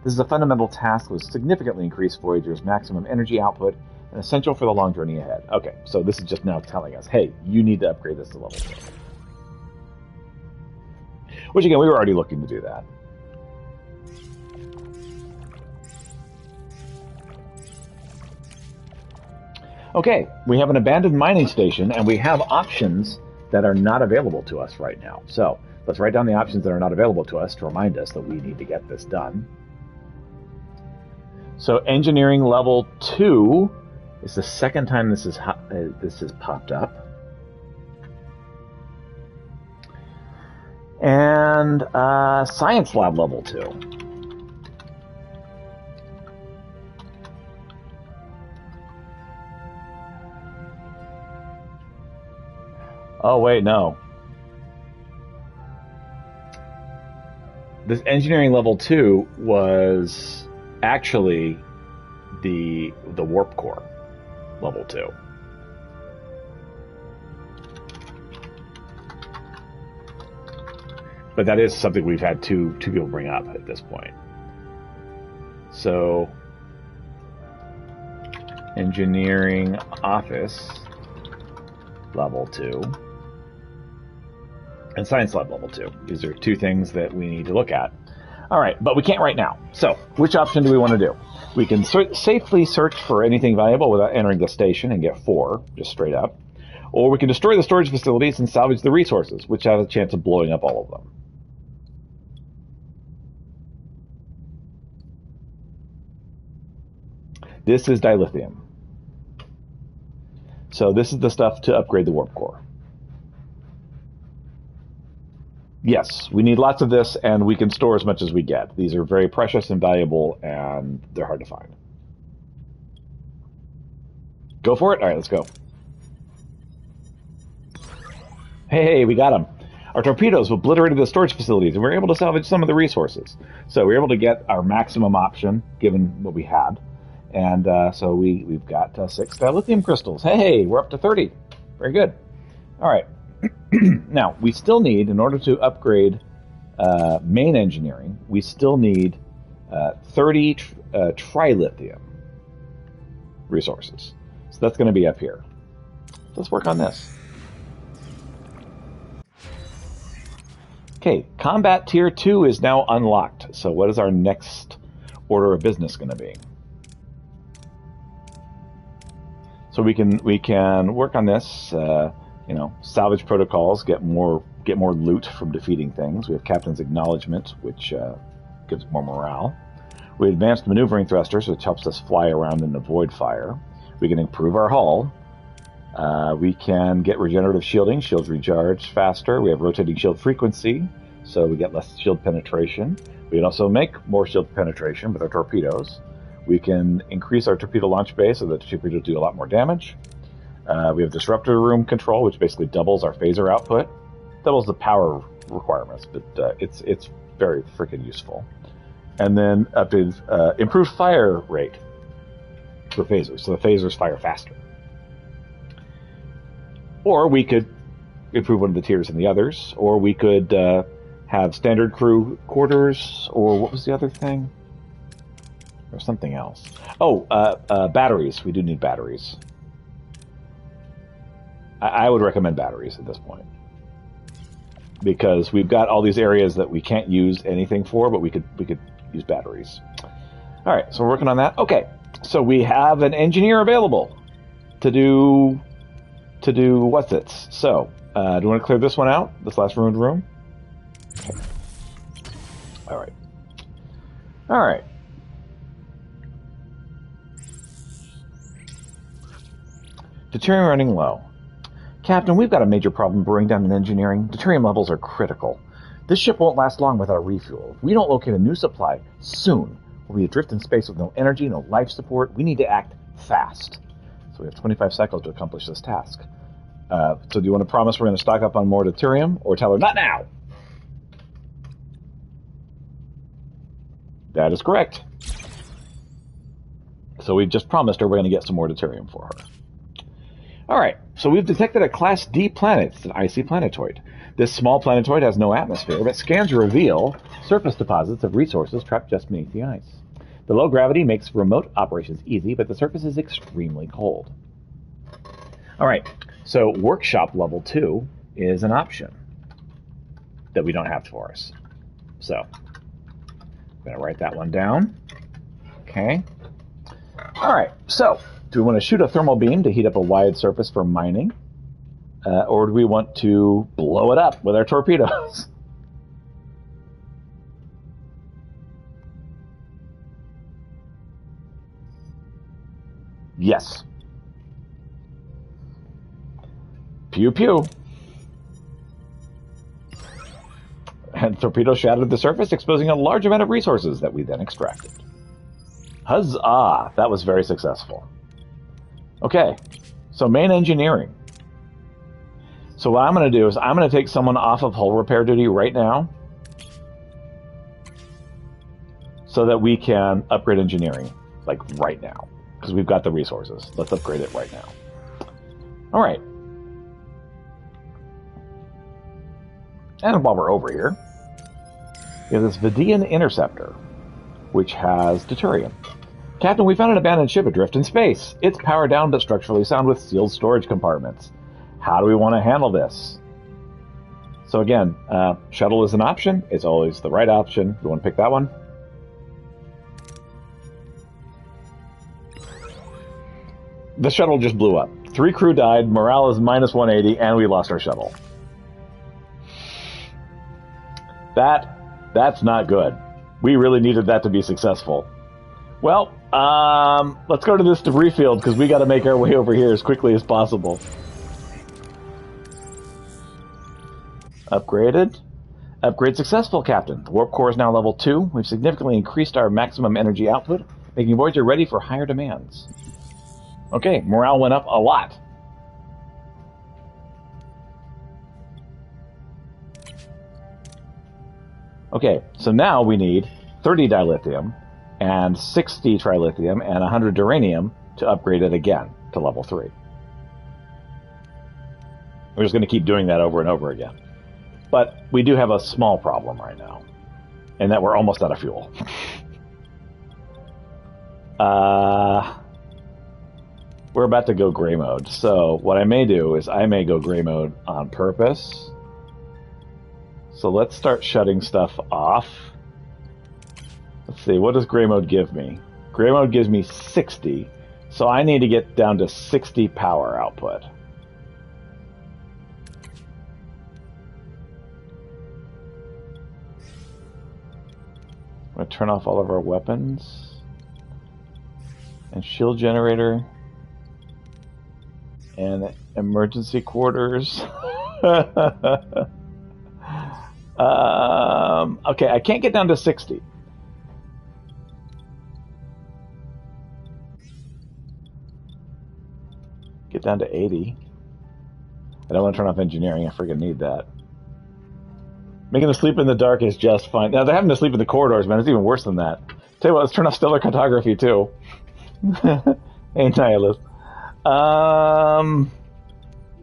This is a fundamental task that will significantly increase Voyager's maximum energy output and essential for the long journey ahead. Okay, so this is just now telling us, hey, you need to upgrade this to level 2. Which, again, we were already looking to do that. Okay, we have an abandoned mining station, and we have options that are not available to us right now. So let's write down the options that are not available to us to remind us that we need to get this done. So engineering level 2 is the second time this has popped up. And science lab level 2. Oh, wait, no. This engineering level 2 was actually the warp core level 2. But that is something we've had two people bring up at this point. So, engineering office level 2. And science lab level 2. These are 2 things that we need to look at. All right, but we can't right now. So, which option do we want to do? We can safely search for anything valuable without entering the station and get 4, just straight up. Or we can destroy the storage facilities and salvage the resources, which have a chance of blowing up all of them. This is dilithium. So this is the stuff to upgrade the warp core. Yes, we need lots of this, and we can store as much as we get. These are very precious and valuable, and they're hard to find. Go for it? All right, let's go. Hey, we got them. Our torpedoes obliterated the storage facilities, and we were able to salvage some of the resources. So we were able to get our maximum option, given what we had. And so we've got 6 dilithium crystals. Hey, we're up to 30. Very good. All right. Now, we still need, in order to upgrade main engineering, we still need 30 trilithium resources. So that's going to be up here. Let's work on this. Okay, combat tier 2 is now unlocked. So what is our next order of business going to be? So we can work on this, salvage protocols, get more loot from defeating things. We have Captain's Acknowledgement, which gives more morale. We have advanced maneuvering thrusters, which helps us fly around and avoid fire. We can improve our hull. We can get regenerative shielding. Shields recharge faster. We have rotating shield frequency, so we get less shield penetration. We can also make more shield penetration with our torpedoes. We can increase our torpedo launch bay so that the torpedoes do a lot more damage. We have disruptor room control, which basically doubles our phaser output. Doubles the power requirements, but it's very freaking useful. And then improved fire rate for phasers, so the phasers fire faster. Or we could improve one of the tiers in the others, or we could have standard crew quarters, or what was the other thing? Or something else. Oh, batteries. We do need batteries. I would recommend batteries at this point, because we've got all these areas that we can't use anything for, but we could use batteries. All right, so we're working on that. Okay, so we have an engineer available to do what's it? So, do you want to clear this one out? This last ruined room? Okay. All right. All right. Deuterium running low. Captain, we've got a major problem brewing down in engineering. Deuterium levels are critical. This ship won't last long without refuel. If we don't locate a new supply soon, we'll be adrift in space with no energy, no life support. We need to act fast. So we have 25 cycles to accomplish this task. So do you want to promise we're going to stock up on more deuterium, or tell her, not now? That is correct. So we just promised her we're going to get some more deuterium for her. All right, so we've detected a Class D planet. It's an icy planetoid. This small planetoid has no atmosphere, but scans reveal surface deposits of resources trapped just beneath the ice. The low gravity makes remote operations easy, but the surface is extremely cold. All right, so workshop level 2 is an option that we don't have for us. So I'm going to write that one down. Okay. All right, so do we want to shoot a thermal beam to heat up a wide surface for mining? Or do we want to blow it up with our torpedoes? Yes. Pew pew. And torpedoes shattered the surface, exposing a large amount of resources that we then extracted. Huzzah! That was very successful. Okay, so main engineering. So what I'm going to do is I'm going to take someone off of hull repair duty right now so that we can upgrade engineering, like right now, because we've got the resources. Let's upgrade it right now. All right. And while we're over here, we have this Vidian interceptor, which has deuterium. Captain, we found an abandoned ship adrift in space. It's powered down but structurally sound with sealed storage compartments. How do we want to handle this? So again, shuttle is an option. It's always the right option. You want to pick that one? The shuttle just blew up. 3 crew died, morale is minus 180, and we lost our shuttle. That's not good. We really needed that to be successful. Well, let's go to this debris field, because we got to make our way over here as quickly as possible. Upgraded. Upgrade successful, Captain. The warp core is now level 2. We've significantly increased our maximum energy output, making Voyager ready for higher demands. Okay, morale went up a lot. Okay, so now we need 30 dilithium and 60 trilithium and 100 duranium to upgrade it again to level 3. We're just going to keep doing that over and over again. But we do have a small problem right now, and that we're almost out of fuel. We're about to go gray mode, so what I may do is I may go gray mode on purpose. So let's start shutting stuff off. Let's see, what does gray mode give me? Gray mode gives me 60, so I need to get down to 60 power output. I'm going to turn off all of our weapons. And shield generator. Emergency quarters. Okay, I can't get down to 60. Get down to 80. I don't want to turn off engineering. I freaking need that. Making them sleep in the dark is just fine. Now, they're having to sleep in the corridors, man. It's even worse than that. Tell you what, let's turn off stellar cartography, too. Hey, Nihilist.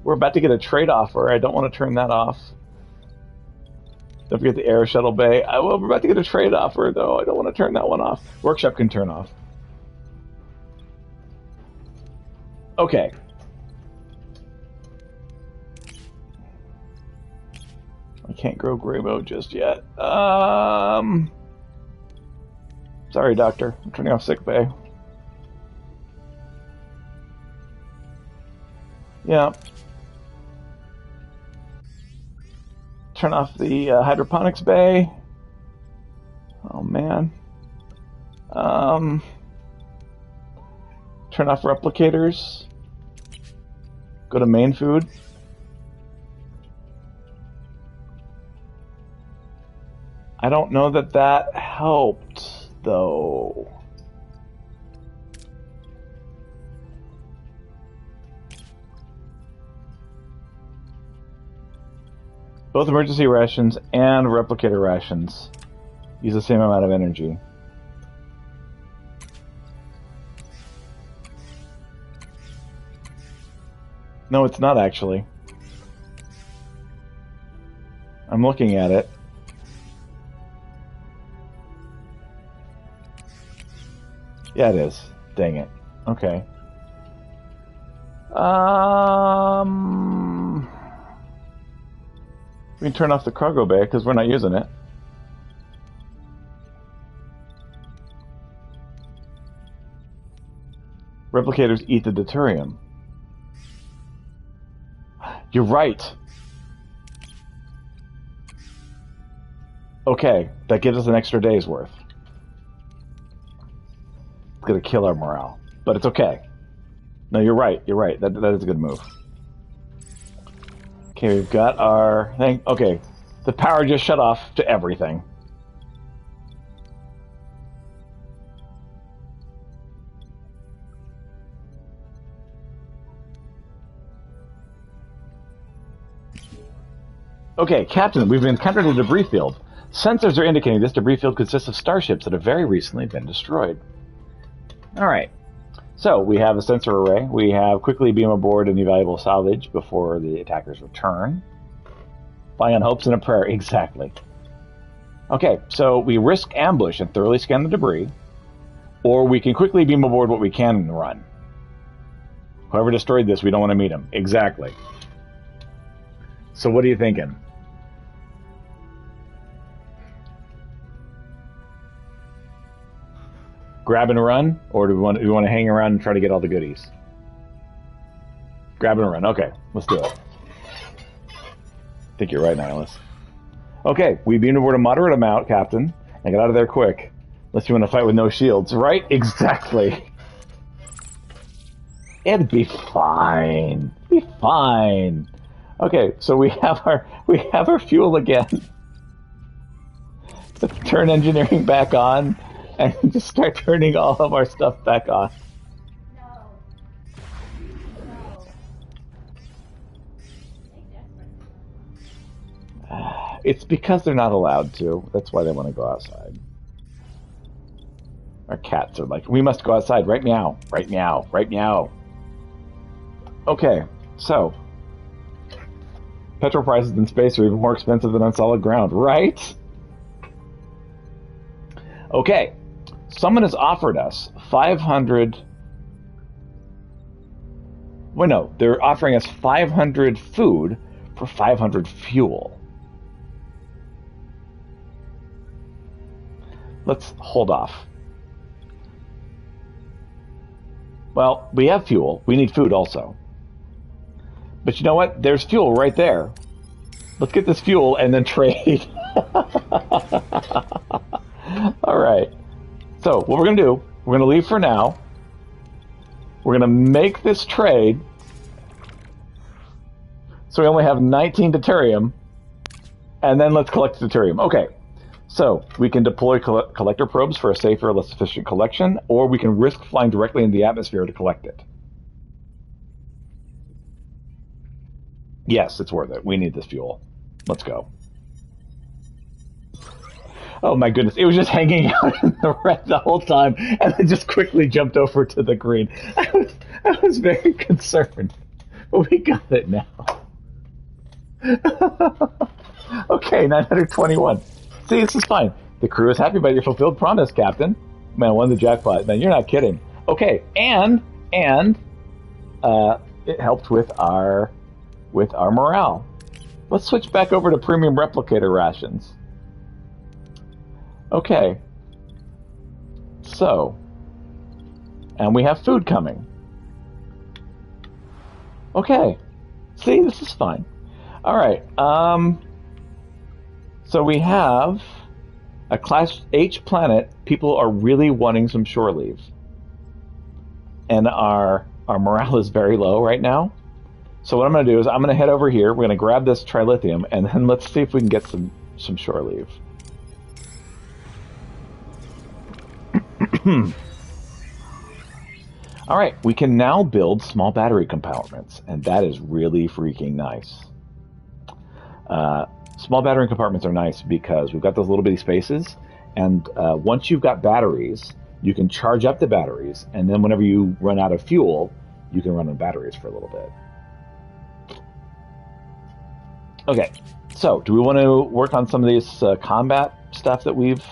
We're about to get a trade offer. I don't want to turn that off. Don't forget the air shuttle bay. Well, we're about to get a trade offer, though. I don't want to turn that one off. Workshop can turn off. Okay. I can't grow gray mode just yet. Sorry, doctor. I'm turning off sick bay. Yeah. Turn off the hydroponics bay. Oh, man. Turn off replicators. Go to main food. I don't know that that helped, though. Both emergency rations and replicator rations use the same amount of energy. No, it's not actually. I'm looking at it. Yeah, it is. Dang it. Okay. We can turn off the cargo bay because we're not using it. Replicators eat the deuterium. You're right. Okay, that gives us an extra day's worth. It's gonna kill our morale, but it's okay. No, you're right. You're right. That is a good move. Okay, we've got our thing. Okay, the power just shut off to everything. Okay, Captain, we've encountered a debris field. Sensors are indicating this debris field consists of starships that have very recently been destroyed. Alright, so we have a sensor array. We have quickly beam aboard any valuable salvage before the attackers return. Flying on hopes and a prayer, exactly. Okay, so we risk ambush and thoroughly scan the debris, or we can quickly beam aboard what we can and run. Whoever destroyed this, we don't want to meet him. Exactly. So what are you thinking? Grab and run, or do we want to hang around and try to get all the goodies? Grab and run. Okay, let's do it. I think you're right, Nihilus. Okay, we beamed aboard a moderate amount, Captain, and got out of there quick. Unless you want to fight with no shields, right? Exactly. It'd be fine. Be fine. Okay, so we have our fuel again. Let's turn engineering back on and just start turning all of our stuff back on. It's because they're not allowed to. That's why they want to go outside. Our cats are like, we must go outside right now, right now, right now. Okay, so petrol prices in space are even more expensive than on solid ground, right? Okay, someone has offered us 500... Well, no, they're offering us 500 food for 500 fuel. Let's hold off. Well, we have fuel. We need food also. But you know what? There's fuel right there. Let's get this fuel and then trade. All right. So what we're going to do, we're going to leave for now. We're going to make this trade. So we only have 19 deuterium, and then let's collect deuterium. Okay, so we can deploy collector probes for a safer, less efficient collection, or we can risk flying directly into the atmosphere to collect it. Yes, it's worth it. We need this fuel. Let's go. Oh my goodness, it was just hanging out in the red the whole time, and then just quickly jumped over to the green. I was very concerned, but we got it now. Okay, 921. See, this is fine. The crew is happy about your fulfilled promise, Captain. Man, won the jackpot. Man, you're not kidding. Okay, and it helped with our morale. Let's switch back over to premium replicator rations. Okay. So, and we have food coming. Okay. See, this is fine. All right. So we have a Class H planet. People are really wanting some shore leave. And our morale is very low right now. So what I'm going to do is I'm going to head over here. We're going to grab this trilithium, and then let's see if we can get some shore leave. All right, we can now build small battery compartments, and that is really freaking nice. Small battery compartments are nice because we've got those little bitty spaces, and once you've got batteries, you can charge up the batteries, and then whenever you run out of fuel, you can run on batteries for a little bit. Okay, so do we want to work on some of these combat stuff that we've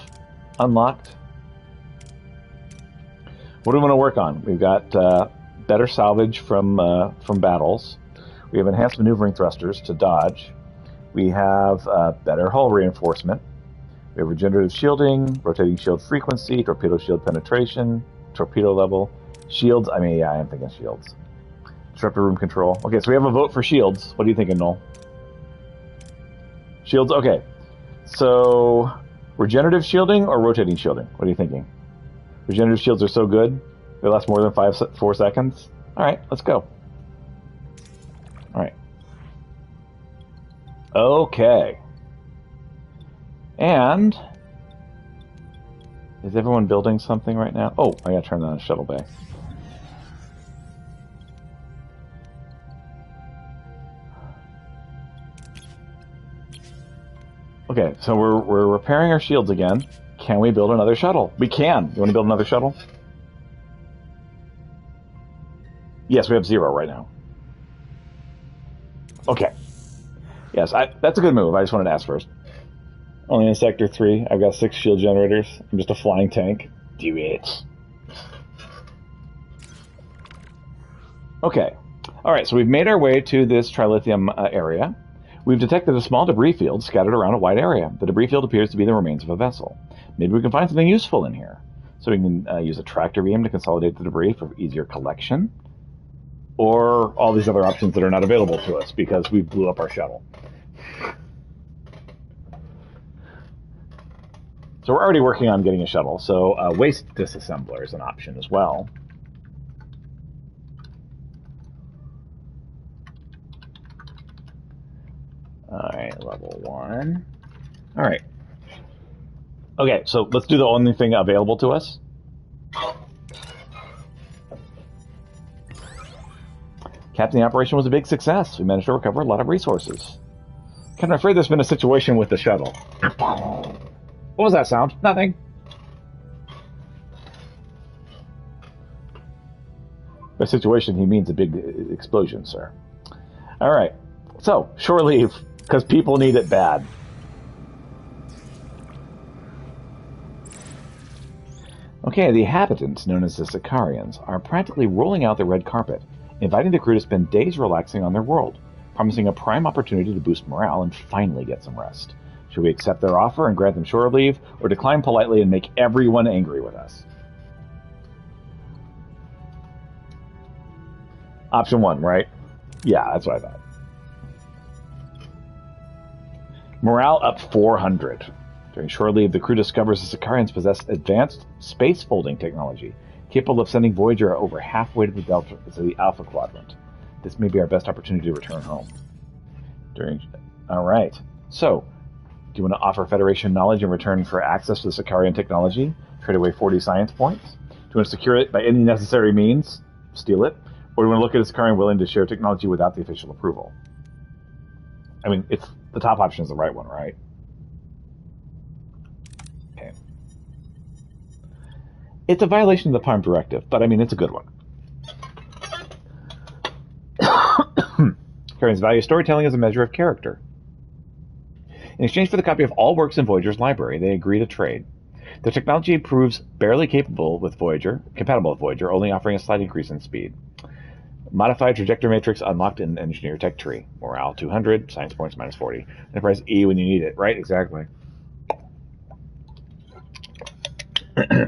unlocked? What do we want to work on? We've got better salvage from battles. We have enhanced maneuvering thrusters to dodge. We have better hull reinforcement. We have regenerative shielding, rotating shield frequency, torpedo shield penetration, torpedo level, shields. I mean, yeah, I am thinking shields. Disruptor room control. Okay, so we have a vote for shields. What are you thinking, Noel? Shields, okay. So, regenerative shielding or rotating shielding? What are you thinking? Regenerative shields are so good, they last more than 4 seconds. All right, let's go. All right. Okay. And is everyone building something right now? Oh, I gotta turn on the shuttle bay. Okay, so we're repairing our shields again. Can we build another shuttle? We can. You want to build another shuttle? Yes, we have 0 right now. Okay. Yes, that's a good move. I just wanted to ask first. Only in Sector 3. I've got 6 shield generators. I'm just a flying tank. Do it. Okay. Alright, so we've made our way to this trilithium area. We've detected a small debris field scattered around a wide area. The debris field appears to be the remains of a vessel. Maybe we can find something useful in here. So we can use a tractor beam to consolidate the debris for easier collection. Or all these other options that are not available to us because we blew up our shuttle. So we're already working on getting a shuttle. So waste disassembler is an option as well. Alright, level 1. Alright. Okay, so let's do the only thing available to us. Captain, the operation was a big success. We managed to recover a lot of resources. Captain, I'm afraid there's been a situation with the shuttle. What was that sound? Nothing. By situation, he means a big explosion, sir. Alright, so, shore leave, because people need it bad. Okay, the inhabitants, known as the Sicarians, are practically rolling out the red carpet, inviting the crew to spend days relaxing on their world, promising a prime opportunity to boost morale and finally get some rest. Should we accept their offer and grant them shore leave, or decline politely and make everyone angry with us? Option 1, right? Yeah, that's what I thought. Morale up 400. During shore leave, the crew discovers the Sicarians possess advanced space folding technology, capable of sending Voyager over halfway to the Alpha Quadrant. This may be our best opportunity to return home. All right. So, do you want to offer Federation knowledge in return for access to the Sicarian technology? Trade away 40 science points? Do you want to secure it by any necessary means? Steal it? Or do you want to look at a Sicarian willing to share technology without the official approval? I mean, it's the top option is the right one, right? Okay. It's a violation of the Prime Directive, but I mean, it's a good one. Sicarians value storytelling as a measure of character. In exchange for the copy of all works in Voyager's library, they agree to trade. The technology proves barely compatible with Voyager, only offering a slight increase in speed. Modified trajectory matrix unlocked in Engineer Tech Tree. Morale 200, science points minus 40. Enterprise E when you need it, right? Exactly.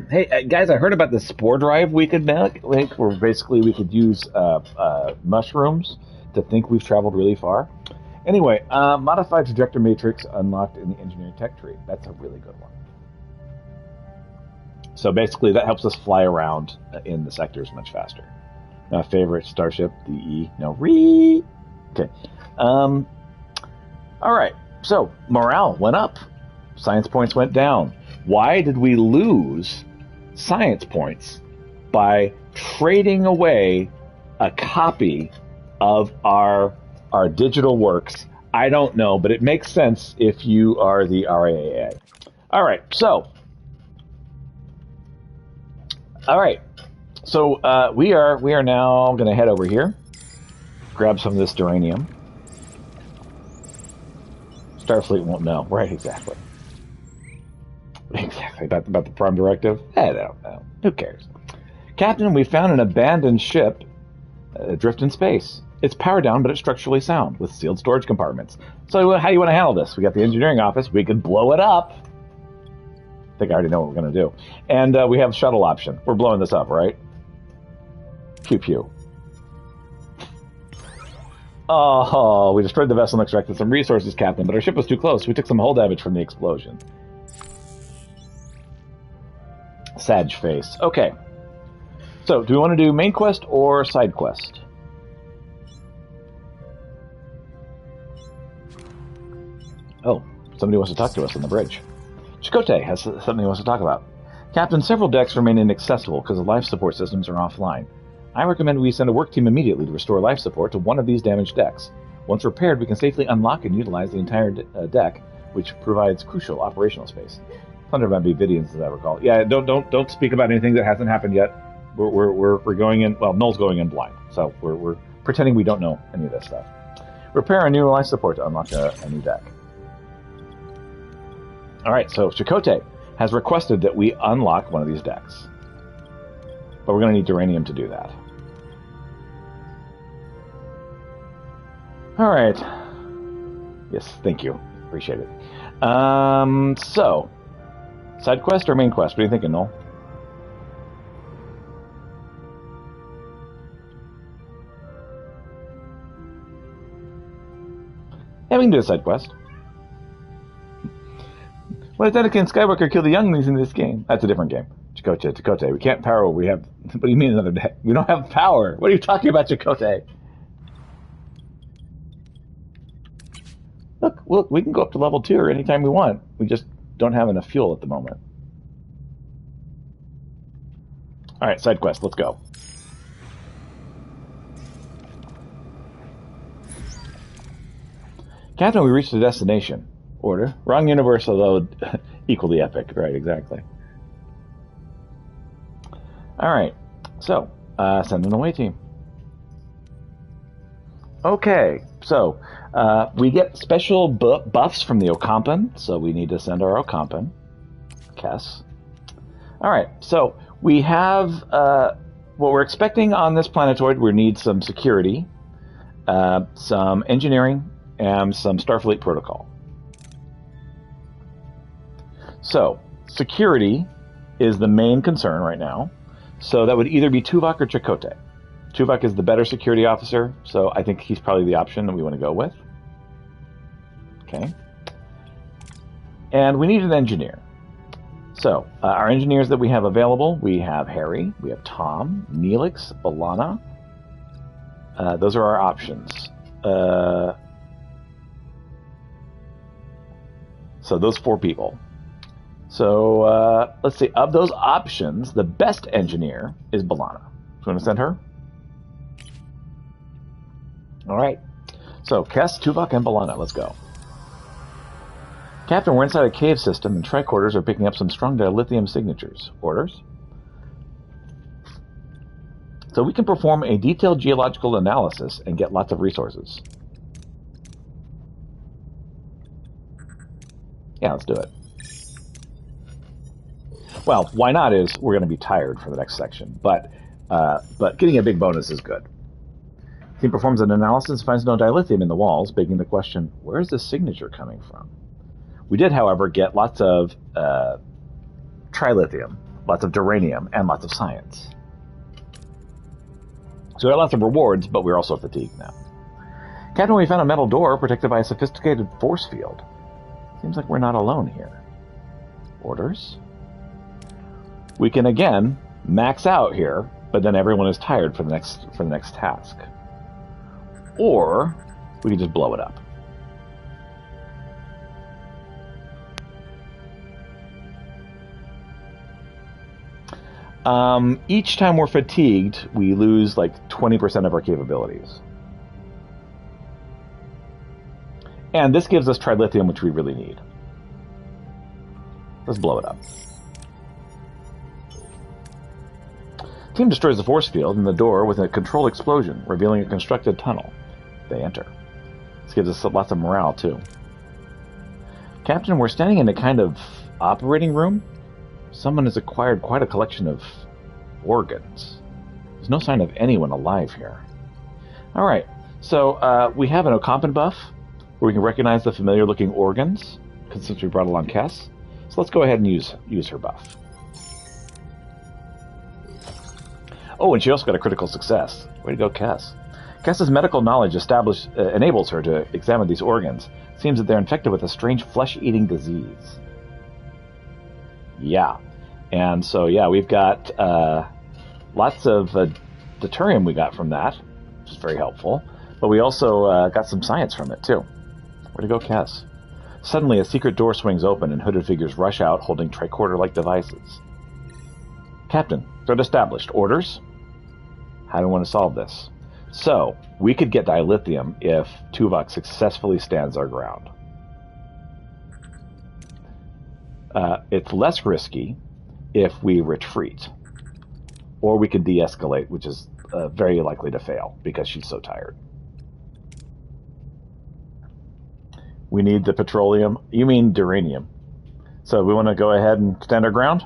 Hey, guys, I heard about the spore drive we could make, where basically we could use mushrooms to think we've traveled really far. Anyway, modified trajectory matrix unlocked in the Engineering Tech Tree. That's a really good one. So basically, that helps us fly around in the sectors much faster. Favorite starship, the E. No, re. Okay. All right. So morale went up. Science points went down. Why did we lose science points by trading away a copy of our digital works? I don't know, but it makes sense if you are the RAAA. All right, so we are now going to head over here, grab some of this duranium. Starfleet won't know, right? Exactly about the Prime Directive. I don't know. Who cares? Captain, we found an abandoned ship adrift in space. It's powered down, but it's structurally sound, with sealed storage compartments. So how do you want to handle this? We got the engineering office. We could blow it up. I think I already know what we're going to do. And we have shuttle option. We're blowing this up, right? Pew pew. Oh, we destroyed the vessel and extracted some resources, Captain, but our ship was too close. We took some hull damage from the explosion. Sag face. Okay. So, do we want to do main quest or side quest? Oh, somebody wants to talk to us on the bridge. Chakotay has something he wants to talk about. Captain, several decks remain inaccessible because the life support systems are offline. I recommend we send a work team immediately to restore life support to one of these damaged decks. Once repaired, we can safely unlock and utilize the entire deck, which provides crucial operational space. Thunder might be Vidians, as I recall. Yeah, don't speak about anything that hasn't happened yet. We're going in. Well, Null's going in blind, so we're pretending we don't know any of this stuff. Repair a new life support to unlock a new deck. All right, so Chakotay has requested that we unlock one of these decks, but we're going to need uranium to do that. All right. Yes, thank you. Appreciate it. So, side quest or main quest? What are you thinking, Noel? Yeah, we can do a side quest. When Anakin and Skywalker kill the younglings in this game. That's a different game. Chakotay. We can't power what we have. What do you mean another day? We don't have power. What are you talking about, Chakotay? Look, we can go up to level 2 or anytime we want. We just don't have enough fuel at the moment. All right, side quest. Let's go. Captain, we reached the destination. Order. Wrong universe, although equally epic. Right, exactly. All right, so send an away team. Okay, so we get special buffs from the Ocampan, so we need to send our Ocampan. Kess. All right, so we have what we're expecting on this planetoid. We need some security, some engineering, and some Starfleet protocol. So, security is the main concern right now. So that would either be Tuvok or Chakotay. Tuvok is the better security officer, so I think he's probably the option that we want to go with. Okay. And we need an engineer. So, our engineers that we have available, we have Harry, we have Tom, Neelix, B'Elanna. Those are our options. So those 4 people. So let's see. Of those options, the best engineer is Balana. So you want to send her? All right. So Kess, Tuvok, and Balana. Let's go. Captain, we're inside a cave system, and tricorders are picking up some strong dilithium signatures. Orders? So we can perform a detailed geological analysis and get lots of resources. Yeah, let's do it. Well, why not is we're going to be tired for the next section, but getting a big bonus is good. Team performs an analysis, finds no dilithium in the walls, begging the question, where is this signature coming from? We did, however, get lots of trilithium, lots of duranium, and lots of science. So we got lots of rewards, but we're also fatigued now. Captain, we found a metal door protected by a sophisticated force field. Seems like we're not alone here. Orders? We can again max out here, but then everyone is tired for the next task. Or we can just blow it up. Each time we're fatigued, we lose like 20% of our capabilities. And this gives us trilithium, which we really need. Let's blow it up. Team destroys the force field and the door with a controlled explosion, revealing a constructed tunnel. They enter. This gives us lots of morale, too. Captain, we're standing in a kind of operating room. Someone has acquired quite a collection of organs. There's no sign of anyone alive here. Alright, so we have an Ocampan buff, where we can recognize the familiar-looking organs, since we brought along Kess. So let's go ahead and use her buff. Oh, and she also got a critical success. Way to go, Kess. Kess's medical knowledge enables her to examine these organs. It seems that they're infected with a strange flesh-eating disease. Yeah. And so, yeah, we've got lots of deuterium we got from that, which is very helpful. But we also got some science from it, too. Way to go, Kess. Suddenly, a secret door swings open and hooded figures rush out holding tricorder-like devices. Captain, threat established. Orders? How do we want to solve this? So, we could get dilithium if Tuvok successfully stands our ground. It's less risky if we retreat. Or we could de-escalate, which is very likely to fail because she's so tired. We need the petroleum. You mean duranium. So we want to go ahead and stand our ground?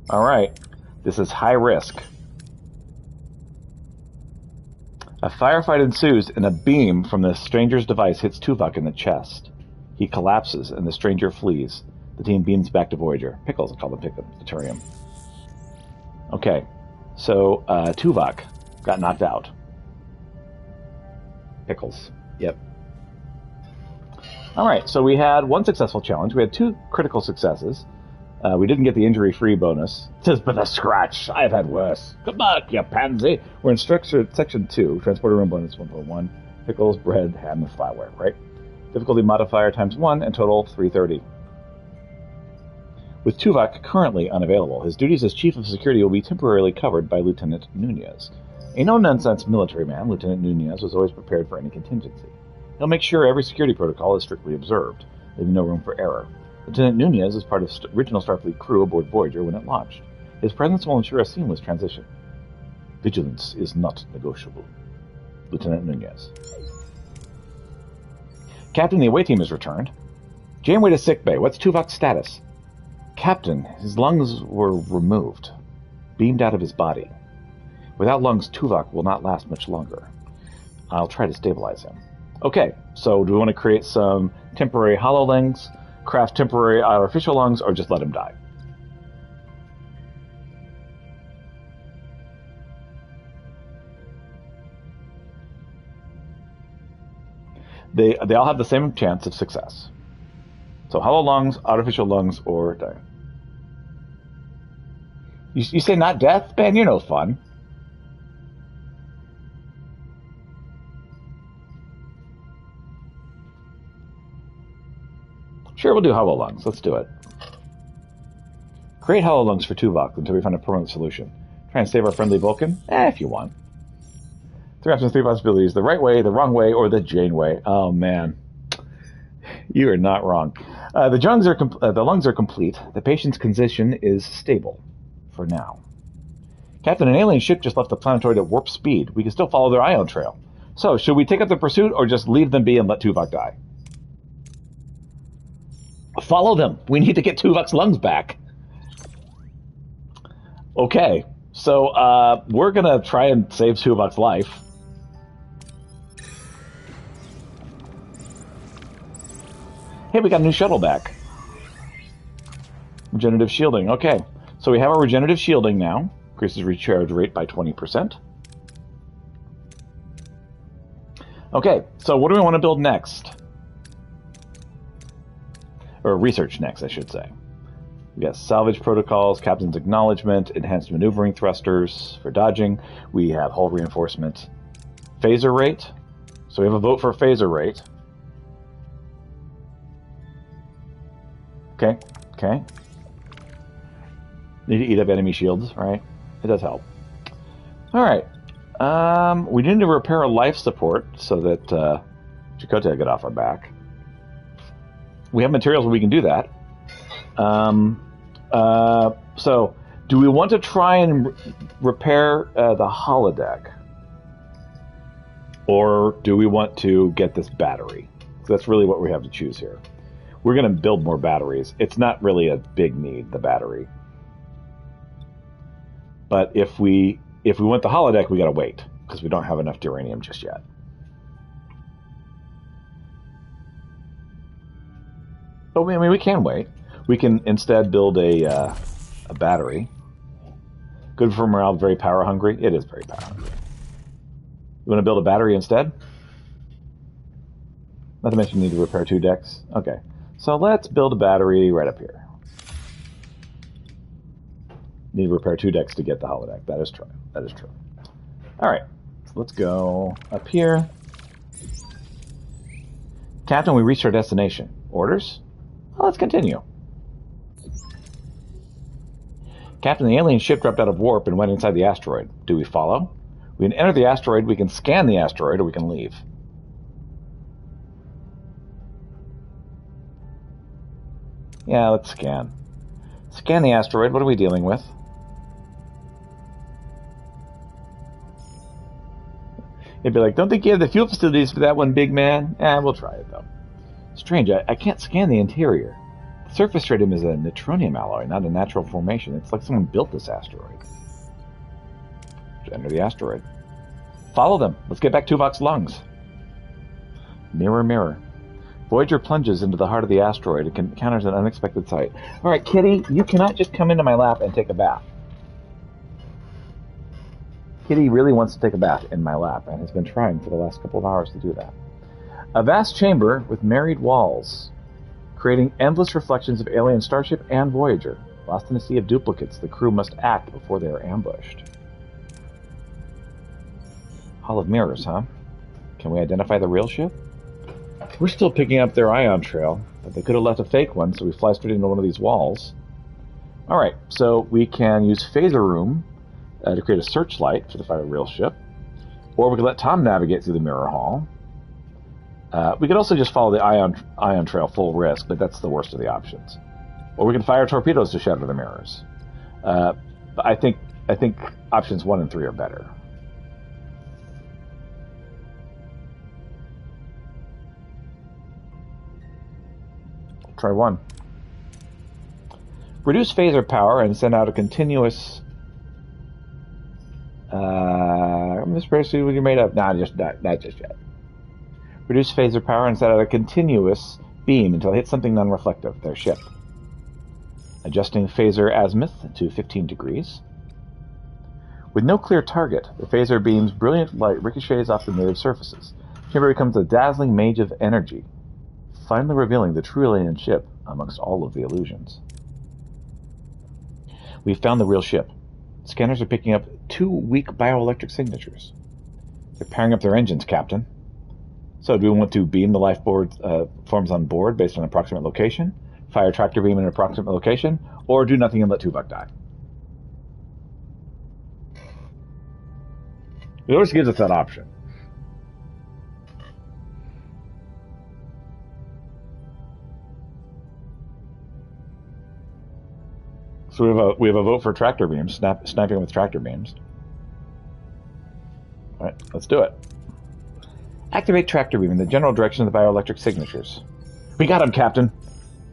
Alright. This is high risk. A firefight ensues and a beam from the stranger's device hits Tuvok in the chest. He collapses and the stranger flees. The team beams back to Voyager. Pickles, I call them Pickles. Deuterium. Okay. So, Tuvok got knocked out. Pickles. Yep. Alright, so we had one successful challenge. We had 2 critical successes. We didn't get the injury-free bonus. It says, but a scratch. I've had worse. Good luck, you pansy. We're in section 2. Transporter room bonus 1.1. Pickles, bread, ham, and flatware, right? Difficulty modifier times 1, and total 330. With Tuvok currently unavailable, his duties as Chief of Security will be temporarily covered by Lieutenant Nunez. A no-nonsense military man, Lieutenant Nunez was always prepared for any contingency. He'll make sure every security protocol is strictly observed, leaving no room for error. Lieutenant Nunez is part of the original Starfleet crew aboard Voyager when it launched. His presence will ensure a seamless transition. Vigilance is not negotiable. Lieutenant Nunez. Captain, the away team has returned. Janeway to sickbay. What's Tuvok's status? Captain, his lungs were removed, beamed out of his body. Without lungs, Tuvok will not last much longer. I'll try to stabilize him. Okay, so do we want to create some temporary hollow lungs, craft temporary artificial lungs, or just let him die? They all have the same chance of success. So hollow lungs, artificial lungs, or die. You say not death? Ben, you're no fun. Sure, we'll do hollow lungs. Let's do it. Create hollow lungs for Tuvok until we find a permanent solution. Try and save our friendly Vulcan? If you want. 3 options, 3 possibilities. The right way, the wrong way, or the Jane way. Oh, man. You are not wrong. The lungs are complete. The patient's condition is stable. For now. Captain, an alien ship just left the planetoid at warp speed. We can still follow their ion trail. So, should we take up the pursuit or just leave them be and let Tuvok die? Follow them. We need to get Tuvok's lungs back. Okay. So, we're going to try and save Tuvok's life. Hey, we got a new shuttle back. Regenerative shielding. Okay. So we have our regenerative shielding now. Increases recharge rate by 20%. Okay. So what do we want to build next? Or research next, I should say. We got salvage protocols, captain's acknowledgement, enhanced maneuvering thrusters for dodging. We have hull reinforcement. Phaser rate. So we have a vote for phaser rate. Okay. Okay. Need to eat up enemy shields, right? It does help. Alright. We need to repair a life support so that Chakotay will get off our back. We have materials where we can do that. So, do we want to try and repair the holodeck? Or do we want to get this battery? So that's really what we have to choose here. We're going to build more batteries. It's not really a big need, the battery. But if we want the holodeck, we got to wait because we don't have enough duranium just yet. But I mean, we can wait. We can instead build a battery. Good for morale, very power hungry. It is very power hungry. You want to build a battery instead? Not to mention you need to repair 2 decks. Okay. So let's build a battery right up here. Need to repair 2 decks to get the holodeck. That is true. That is true. Alright. So let's go up here. Captain, we reached our destination. Orders? Well, let's continue. Captain, the alien ship dropped out of warp and went inside the asteroid. Do we follow? We can enter the asteroid, we can scan the asteroid, or we can leave. Yeah, let's scan. Scan the asteroid. What are we dealing with? It'd be like, don't think you have the fuel facilities for that one, big man? We'll try it, though. Strange, I can't scan the interior. The surface stratium is a neutronium alloy, not a natural formation. It's like someone built this asteroid. Enter the asteroid. Follow them. Let's get back Tuvok's lungs. Mirror, mirror. Voyager plunges into the heart of the asteroid and encounters an unexpected sight. All right, Kitty, you cannot just come into my lap and take a bath. Kitty really wants to take a bath in my lap and has been trying for the last couple of hours to do that. A vast chamber with married walls, creating endless reflections of alien starship and Voyager. Lost in a sea of duplicates, the crew must act before they are ambushed. Hall of Mirrors, huh? Can we identify the real ship? We're still picking up their ion trail, but they could have left a fake one, so we fly straight into one of these walls. Alright, so we can use Phaser Room to create a searchlight to find a real ship, or we could let Tom navigate through the mirror hall. We could also just follow the ion trail full risk, but that's the worst of the options. Or we can fire torpedoes to shatter the mirrors. But I think options 1 and 3 are better. Try 1. Reduce phaser power and send out a continuous... This person when you're made up. Nah, not just yet. Reduce phaser power and send out a continuous beam until it hits something non-reflective, their ship. Adjusting phaser azimuth to 15 degrees. With no clear target, the phaser beam's brilliant light ricochets off the mirrored surfaces. The chamber becomes a dazzling mage of energy, finally revealing the true alien ship amongst all of the illusions. We've found the real ship. Scanners are picking up 2 weak bioelectric signatures. They're powering up their engines, Captain. So do we want to beam the life forms on board based on approximate location, fire tractor beam in an approximate location, or do nothing and let Tuvok die? It always gives us that option. So we have a vote for tractor beams, sniping with tractor beams. All right, let's do it. Activate tractor beam in the general direction of the bioelectric signatures. We got him, Captain.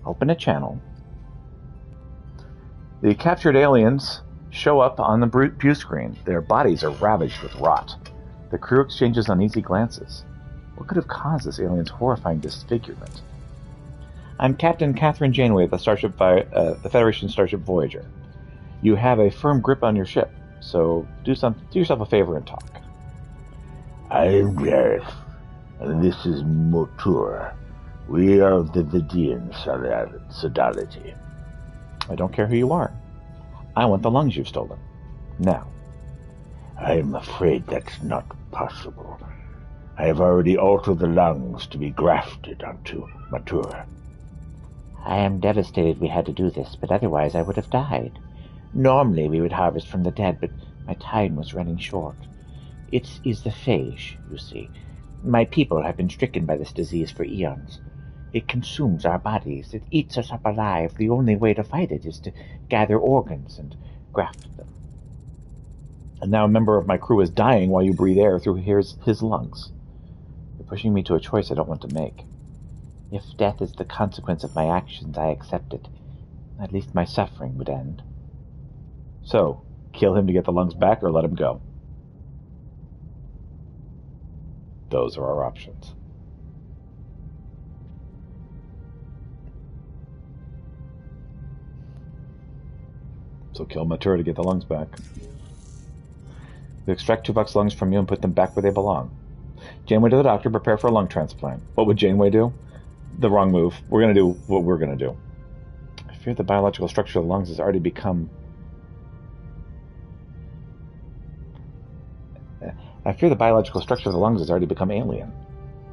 Open a channel. The captured aliens show up on the view screen. Their bodies are ravaged with rot. The crew exchanges uneasy glances. What could have caused this alien's horrifying disfigurement? I'm Captain Catherine Janeway of the Federation starship Voyager. You have a firm grip on your ship, so do yourself a favor and talk. I'm Gareth, and this is Motur. We are of the Vidian Sodality. I don't care who you are. I want the lungs you've stolen. Now. I'm afraid that's not possible. I have already altered the lungs to be grafted onto Motur. I am devastated we had to do this, but otherwise I would have died. Normally we would harvest from the dead, but my time was running short. It is the phage, you see. My people have been stricken by this disease for eons. It consumes our bodies. It eats us up alive. The only way to fight it is to gather organs and graft them. And now a member of my crew is dying while you breathe air through his lungs. You're pushing me to a choice I don't want to make. If death is the consequence of my actions, I accept it. At least my suffering would end. So, kill him to get the lungs back or let him go? Those are our options. So kill Matura to get the lungs back. We extract Tuvok's lungs from you and put them back where they belong. Janeway to the doctor, prepare for a lung transplant. What would Janeway do? The wrong move. We're going to do what we're going to do. I fear the biological structure of the lungs has already become... alien.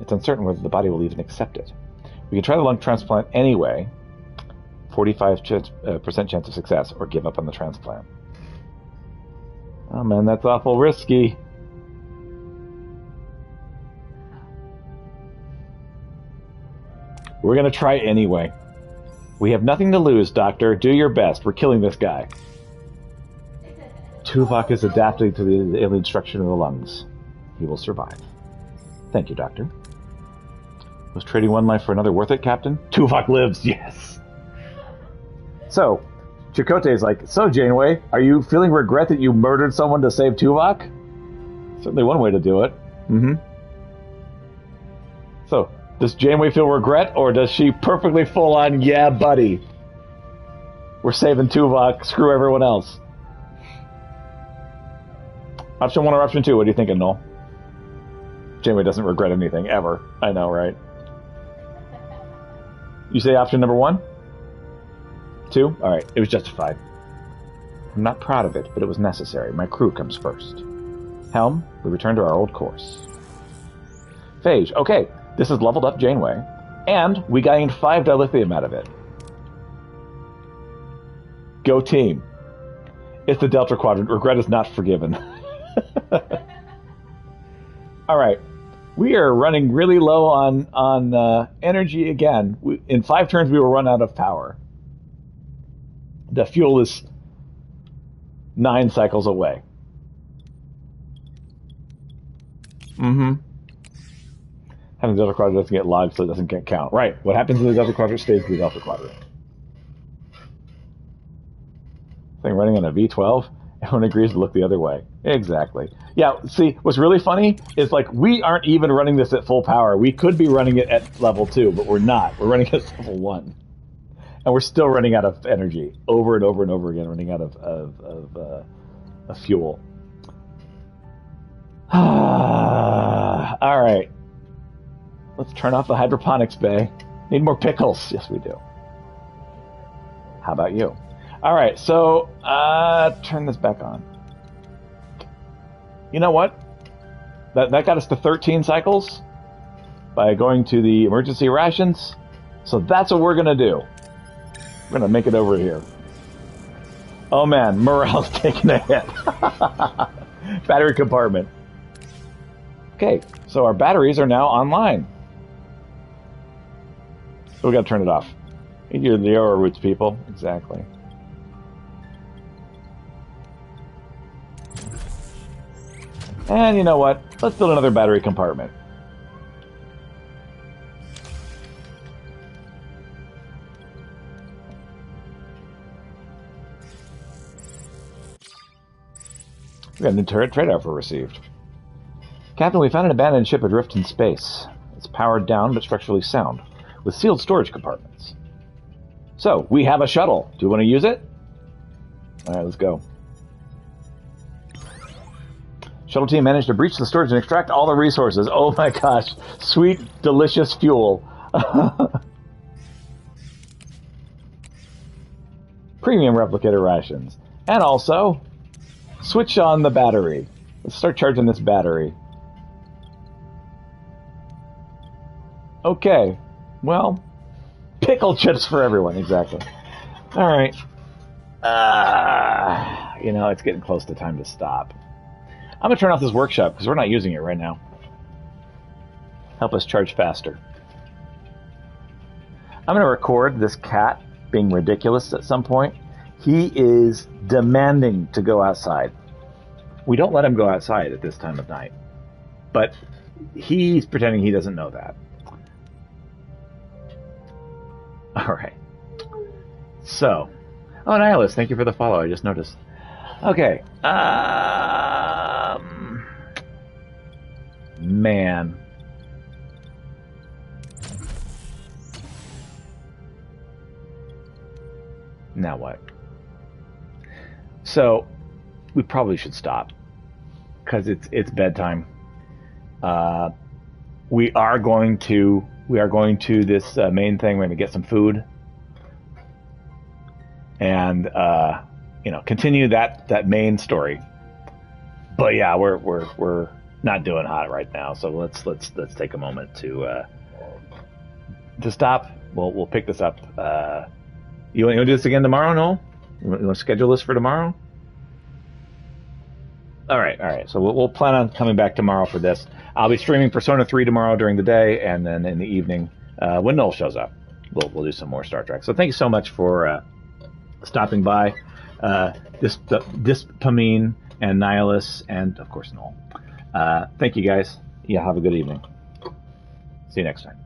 It's uncertain whether the body will even accept it. We can try the lung transplant anyway, 45% chance of success, or give up on the transplant. Oh man, that's awful risky. We're going to try anyway. We have nothing to lose, Doctor. Do your best. We're killing this guy. Tuvok is adapting to the alien structure of the lungs. He will survive. Thank you, Doctor. Was trading one life for another worth it, Captain? Tuvok lives, yes! So, Chakotay is like, so Janeway, are you feeling regret that you murdered someone to save Tuvok? Certainly one way to do it. Mm-hmm. So, does Janeway feel regret, or does she perfectly full on, yeah, buddy, we're saving Tuvok, screw everyone else? Option 1 or option 2, what are you thinking, Noel? Janeway doesn't regret anything, ever. I know, right? You say option number 1? 2? Alright, it was justified. I'm not proud of it, but it was necessary. My crew comes first. Helm, we return to our old course. Phage, okay. This has leveled up Janeway, and we gained 5 dilithium out of it. Go team. It's the Delta Quadrant. Regret is not forgiven. Alright. We are running really low on energy again. In 5 turns we will run out of power. The fuel is 9 cycles away. Mm-hmm. Having the Delta Quadrant doesn't get logged, so it doesn't get count. Right. What happens in the Delta Quadrant stays in the Delta Quadrant. Thing running on a V12, everyone agrees to look the other way. Exactly. Yeah, see, what's really funny is, like, we aren't even running this at full power. We could be running it at level 2, but we're not. We're running it at level 1. And we're still running out of energy. Over and over and over again, running out of fuel. Alright. Let's turn off the hydroponics bay. Need more pickles. Yes, we do. How about you? Alright, so, turn this back on. You know what? That got us to 13 cycles. by going to the emergency rations. So that's what we're going to do. We're going to make it over here. Oh man, morale's taking a hit. Battery compartment. Okay, so our batteries are now online. So we got to turn it off. You're the arrow roots, people. Exactly. And you know what? Let's build another battery compartment. We got a new trade offer received. Captain, we found an abandoned ship adrift in space. It's powered down but structurally sound, with sealed storage compartments. So, we have a shuttle. Do you want to use it? Alright, let's go. Shuttle team managed to breach the storage and extract all the resources. Oh my gosh. Sweet, delicious fuel. Premium replicator rations. And also, switch on the battery. Let's start charging this battery. Okay. Well, pickle chips for everyone. Exactly. Alright. You know, it's getting close to time to stop. I'm going to turn off this workshop because we're not using it right now. Help us charge faster. I'm going to record this cat being ridiculous at some point. He is demanding to go outside. We don't let him go outside at this time of night. But he's pretending he doesn't know that. Alright. So. Oh, Nihilus, thank you for the follow. I just noticed. Okay. Man. Now what? So, we probably should stop. Because it's bedtime. We are going to this main thing. We're going to get some food. And, continue that main story. But yeah, we're not doing hot right now, so let's take a moment to stop. We'll pick this up. You want to do this again tomorrow, Noel? You want to schedule this for tomorrow? All right. So we'll plan on coming back tomorrow for this. I'll be streaming Persona 3 tomorrow during the day, and then in the evening, when Noel shows up, we'll do some more Star Trek. So thank you so much for stopping by. Dispamine and Nihilus, and of course Noel. Thank you guys. Yeah, have a good evening. See you next time.